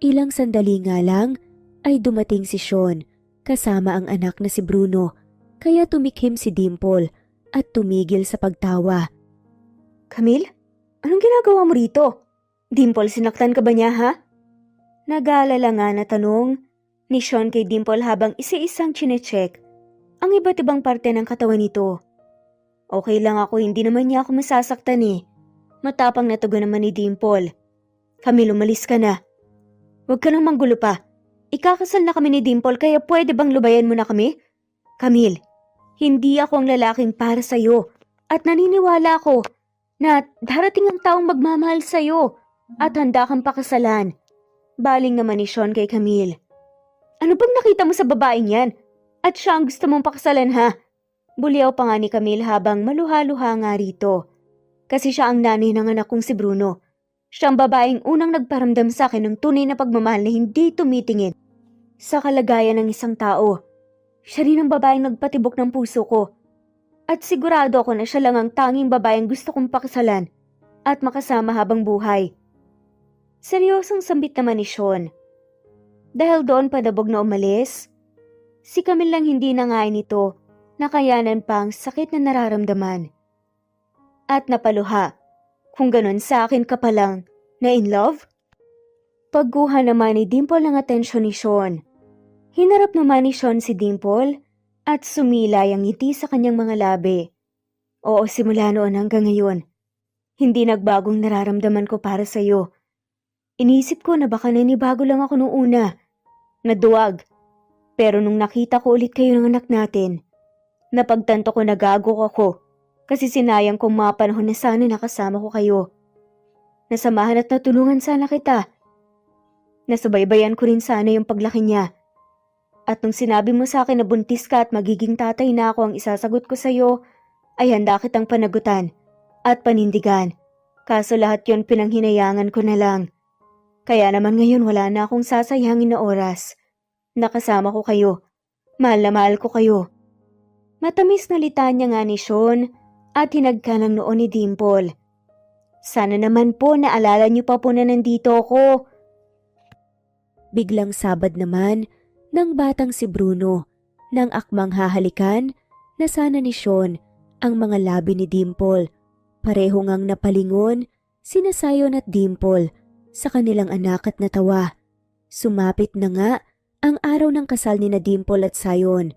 Ilang sandali nga lang ay dumating si Sean kasama ang anak na si Bruno, kaya tumikhim si Dimple at tumigil sa pagtawa. Camille, anong ginagawa mo rito? Dimple, sinaktan ka ba niya ha? Nag-aalala nga na tanong ni Sean kay Dimple habang isa-isang chinecheck ang iba't ibang parte ng katawan nito. Okay lang ako, hindi naman niya ako masasaktan eh. Matapang na tugon naman ni Dimple. Camille, umalis ka na. Huwag ka nang manggulo pa. Ikakasal na kami ni Dimple kaya pwede bang lubayan mo na kami? Camille, hindi ako ang lalaking para sa'yo at naniniwala ako na darating ang taong magmamahal sa'yo at handa kang pakasalan. Baling naman ni Sean kay Camille. Ano bang nakita mo sa babaeng yan? At siya ang gusto mong pakasalan ha? Buliyaw pa nga ni Camille habang maluha-luha nga rito. Kasi siya ang nanay ng anak kong si Bruno. Siya ang babaeng unang nagparamdam sa akin ng tunay na pagmamahal na hindi tumitingin sa kalagayan ng isang tao. Siya rin ang babaeng nagpatibok ng puso ko. At sigurado ako na siya lang ang tanging babaeng gusto kong pakasalan at makasama habang buhay. Seryosong sambit naman ni Sean. Dahil doon padabog na umalis, si Camille lang hindi nangain nito na kayanan pa ang sakit na nararamdaman. At napaluha, kung ganun sa akin ka pa lang na in love? Pagguha naman ni Dimple ang atensyon ni Sean. Hinarap naman ni Sean si Dimple at sumilay ang ngiti sa kanyang mga labi. Oo, simula noon hanggang ngayon, hindi nagbagong nararamdaman ko para sa'yo. Inisip ko na baka nanibago lang ako noong una. Naduwag. Pero nung nakita ko ulit kayo ng anak natin, napagtanto ko na gago ako kasi sinayang kong mga panahon na sana nakasama ko kayo. Nasamahan at natulungan sana kita. Nasubaybayan ko rin sana yung paglaki niya. At nung sinabi mo sa akin na buntis ka at magiging tatay na ako ang isasagot ko sa'yo, ay handa kitang panagutan at panindigan. Kaso lahat yon pinanghinayangan ko na lang. Kaya naman ngayon wala na akong sasayangin na oras. Nakasama ko kayo. Mahal na mahal ko kayo. Matamis na litan niya nga ni Sean at hinagka ng noo ni Dimple. Sana naman po naalala niyo pa po na nandito ako. Biglang sabad naman ng batang si Bruno nang akmang hahalikan na sana ni Sean ang mga labi ni Dimple. Pareho ngang napalingon sina Sayon at Dimple sa kanilang anak at natawa. Sumapit na nga ang araw ng kasal ni na Dimple at Sayon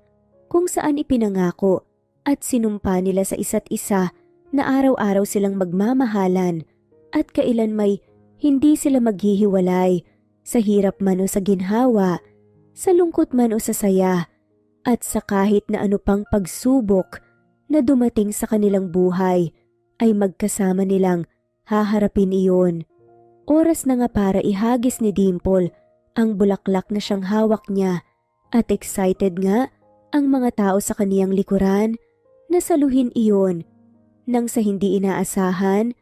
kung saan ipinangako at sinumpa nila sa isa't isa na araw-araw silang magmamahalan at kailan may hindi sila maghihiwalay sa hirap man o sa ginhawa, sa lungkot man o sa saya, at sa kahit na ano pang pagsubok na dumating sa kanilang buhay ay magkasama nilang haharapin iyon. Oras na nga para ihagis ni Dimple ang bulaklak na siyang hawak niya at excited nga ang mga tao sa kaniyang likuran na saluhin iyon nang sa hindi inaasahan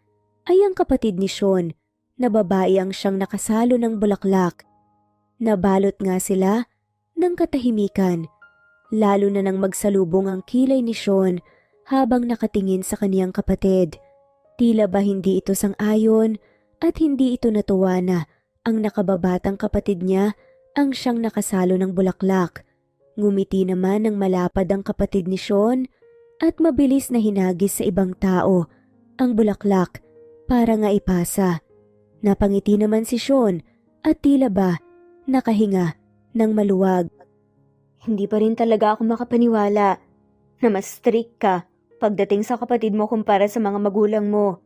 ay ang kapatid ni Sean na babae ang siyang nakasalo ng bulaklak. Nabalot nga sila ng katahimikan, lalo na nang magsalubong ang kilay ni Sean habang nakatingin sa kaniyang kapatid. Tila ba hindi ito sang-ayon at hindi ito natuwa na ang nakababatang kapatid niya ang siyang nakasalo ng bulaklak. Ngumiti naman ng malapad ang kapatid ni Sean at mabilis na hinagis sa ibang tao ang bulaklak para nga ipasa. Napangiti naman si Sean at tila ba nakahinga ng maluwag. Hindi pa rin talaga ako makapaniwala na mas strict ka pagdating sa kapatid mo kumpara sa mga magulang mo.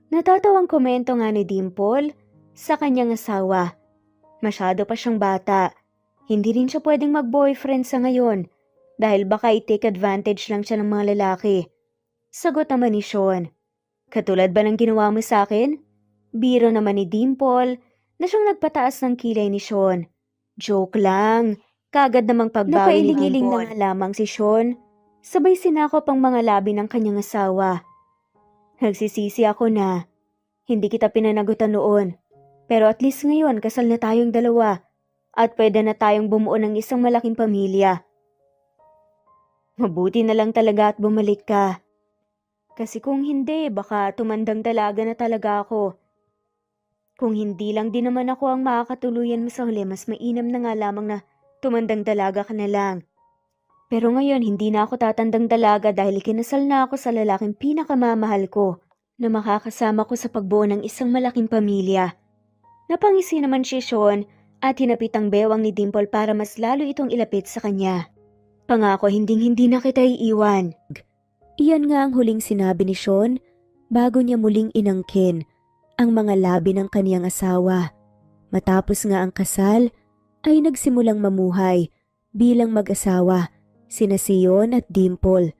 Natatawang komento nga ni Dimple sa kanyang asawa. Masyado pa siyang bata. Hindi rin siya pwedeng mag-boyfriend sa ngayon dahil baka i-take advantage lang siya ng mga lalaki. Sagot naman ni Sean. Katulad ba ng ginawa mo sa akin? Biro naman ni Dimple na siyang nagpataas ng kilay ni Sean. Joke lang. Kagad namang pagbawi ni Dimple. Napailing-iling na nga lamang si Sean. Sabay sinakop ang mga labi ng kanyang asawa. Nagsisisi ako na hindi kita pinanagutan noon. Pero at least ngayon kasal na tayong dalawa at pwede na tayong bumuo ng isang malaking pamilya. Mabuti na lang talaga at bumalik ka. Kasi kung hindi, baka tumandang dalaga na talaga ako. Kung hindi lang din naman ako ang makakatuluyan mo sa huli, mas mainam na nga lamang na tumandang dalaga ka na lang. Pero ngayon, hindi na ako tatandang dalaga dahil ikinasal na ako sa lalaking pinakamamahal ko na makakasama ko sa pagbuo ng isang malaking pamilya. Napangisi naman si Sean at hinapit ang bewang ni Dimple para mas lalo itong ilapit sa kanya. Pangako hinding-hindi na kita iiwan. Iyan nga ang huling sinabi ni Sean bago niya muling inangkin ang mga labi ng kaniyang asawa. Matapos nga ang kasal, ay nagsimulang mamuhay bilang mag-asawa, sina Sion at Dimple.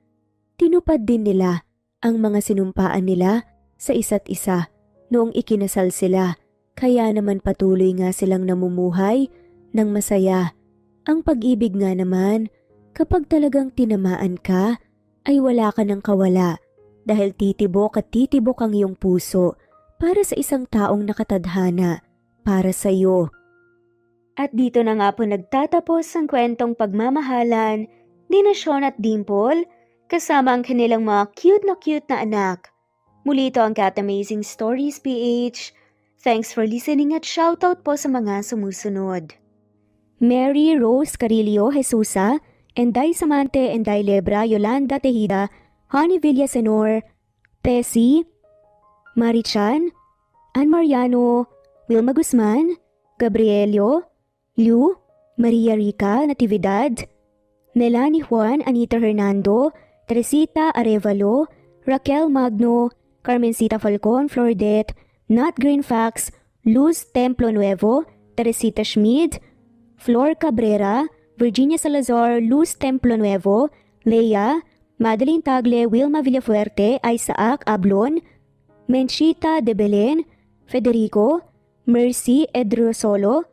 Tinupad din nila ang mga sinumpaan nila sa isa't isa noong ikinasal sila, kaya naman patuloy nga silang namumuhay ng masaya. Ang pag-ibig nga naman, kapag talagang tinamaan ka, ay wala ka ng kawala dahil titibok at titibok ang iyong puso para sa isang taong nakatadhana para sa iyo. At dito na nga po nagtatapos ang kwentong pagmamahalan ni na Sean at Dimple kasama ang kanilang mga cute na anak. Muli ito ang Cat Amazing Stories PH. Thanks for listening at shoutout po sa mga sumusunod. Mary Rose Carillo Jesusa, Enday Samante Enday Lebra Yolanda Tejida, Honey Villasenor, Tessie, Marichan, Ann Mariano, Wilma Guzman, Gabrielio, Liu, Maria Rica Natividad, Melanie Juan Anita Hernando, Teresita Arevalo, Raquel Magno, Carmencita Falcon Flordet, Nat Greenfax, Luz Templo Nuevo, Teresita Schmid, Flor Cabrera, Virginia Salazar, Luz Templo Nuevo, Leia, Madeline Tagle, Wilma Villafuerte, Isaac Ablon, Menchita de Belen, Federico, Mercy Edrosolo,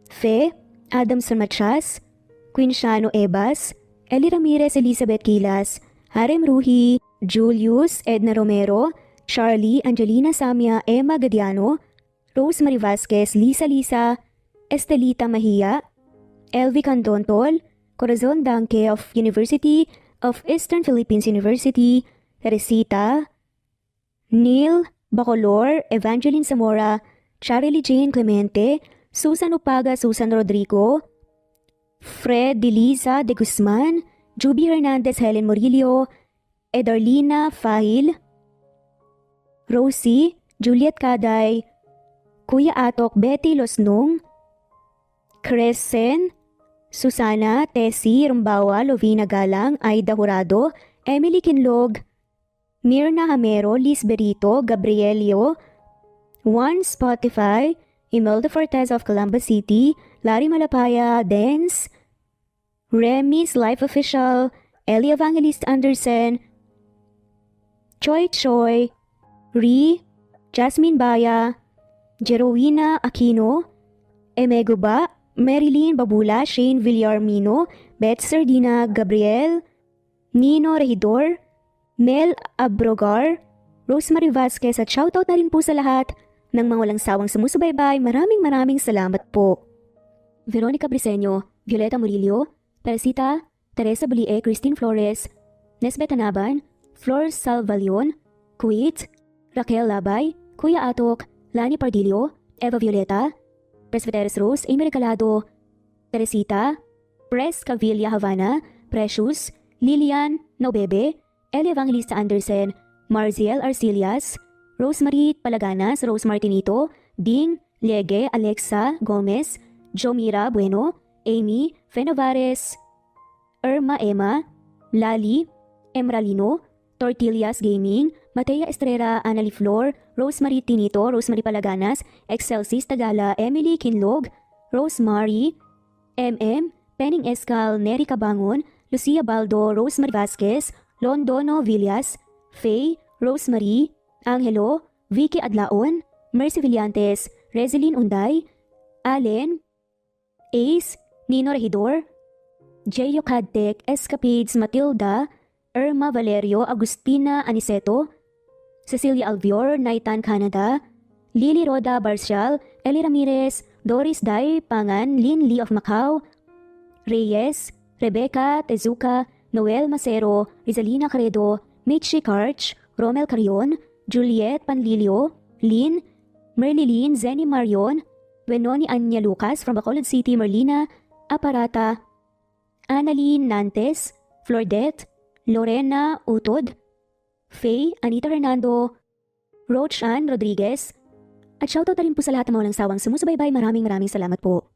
Fe, Adam Samachas, Quinciano Ebas, Eli Ramirez Elizabeth Quilas, Harem Ruhi, Julius Edna Romero, Charlie Angelina Samia Emma Gadiano, Rosemary Vasquez Lisa, Estelita Mahia, Elvi Candontol, Corazon Danke of University of Eastern Philippines University, Teresita, Neil Bacolor, Evangeline Zamora, Charlie Jane Clemente, Susan Upaga, Susan Rodrigo, Fred Deliza de Guzman, Juby Hernandez, Helen Murillo, Edarlina Fahil, Rosie, Juliet Caday, Kuya Atok, Betty Losnong, Crescen, Susana, Tessie, Rumbawa, Lovina Galang, Aida Jurado, Emily Kinlog, Mirna Hamero, Liz Berito, Gabrielio, Juan Spotify, Imelda Fortes of Columbus City, Larry Malapaya, Dance, Remy's Life Official, Ellie Evangelist Anderson, Choi Choi, Ri, Jasmine Baya, Jerowina Aquino, Emeguba, Marilyn Babula, Shane Villarmino, Beth Sardina, Gabriel, Nino Regidor, Mel Abrogar, Rosemary Vasquez at shoutout na rin po sa lahat ng mga walang sawang sumusubaybay. Maraming salamat po. Veronica Briseño, Violeta Murillo, Teresita, Teresa Bulie, Christine Flores, Nesbeth Anaban, Flor Salvalion, Kuwait, Raquel Labay, Kuya Atok, Lani Pardillo, Eva Violeta, Presbyteres Rose, Amy Recalado, Teresita, Pres Cavilla Havana, Precious, Lilian Nobebe, Eli Evangelista Anderson, Marziel Arcilias, Rosemary Palaganas, Rose Martinito, Ding, Lege, Alexa Gomez, Jomira Bueno, Amy, Fenavares, Irma Emma, Lali, Emralino, Tortillas Gaming, Matea Estrera, Anali Flor, Rosemary Tinito, Rosemary Palaganas, Excelsis Tagala, Emily Kinlog, Rosemary, MM, Penning Escal, Neri Cabangon, Lucia Baldo, Rosemary Vasquez, Londono Villas, Faye, Rosemary, Angelo, Vicky Adlaon, Mercy Villantes, Rezeline Unday, Allen, Ace, Nino Regidor, Jeyo Cadtec, Escapades Matilda, Irma Valerio, Agustina Aniceto, Cecilia Alvior, Naitan Canada, Lily Roda Barcial, Eli Ramirez, Doris Day Pangan, Lynn Lee of Macau, Reyes, Rebecca Tezuka, Noel Macero, Rizalina Caredo, Mitchie Karch, Romel Carion, Juliet Panlilio, Lynn, Merlilyn Zenny Marion, Wenoni Anya Lucas from Bacolod City, Merlina Aparata, Annalyn Nantes, Flordet, Lorena Utod, Faye, Anita Hernando, Rochan Rodriguez, at shoutout na rin po sa lahat ng mga walang sawang sumusubaybay. Maraming salamat po.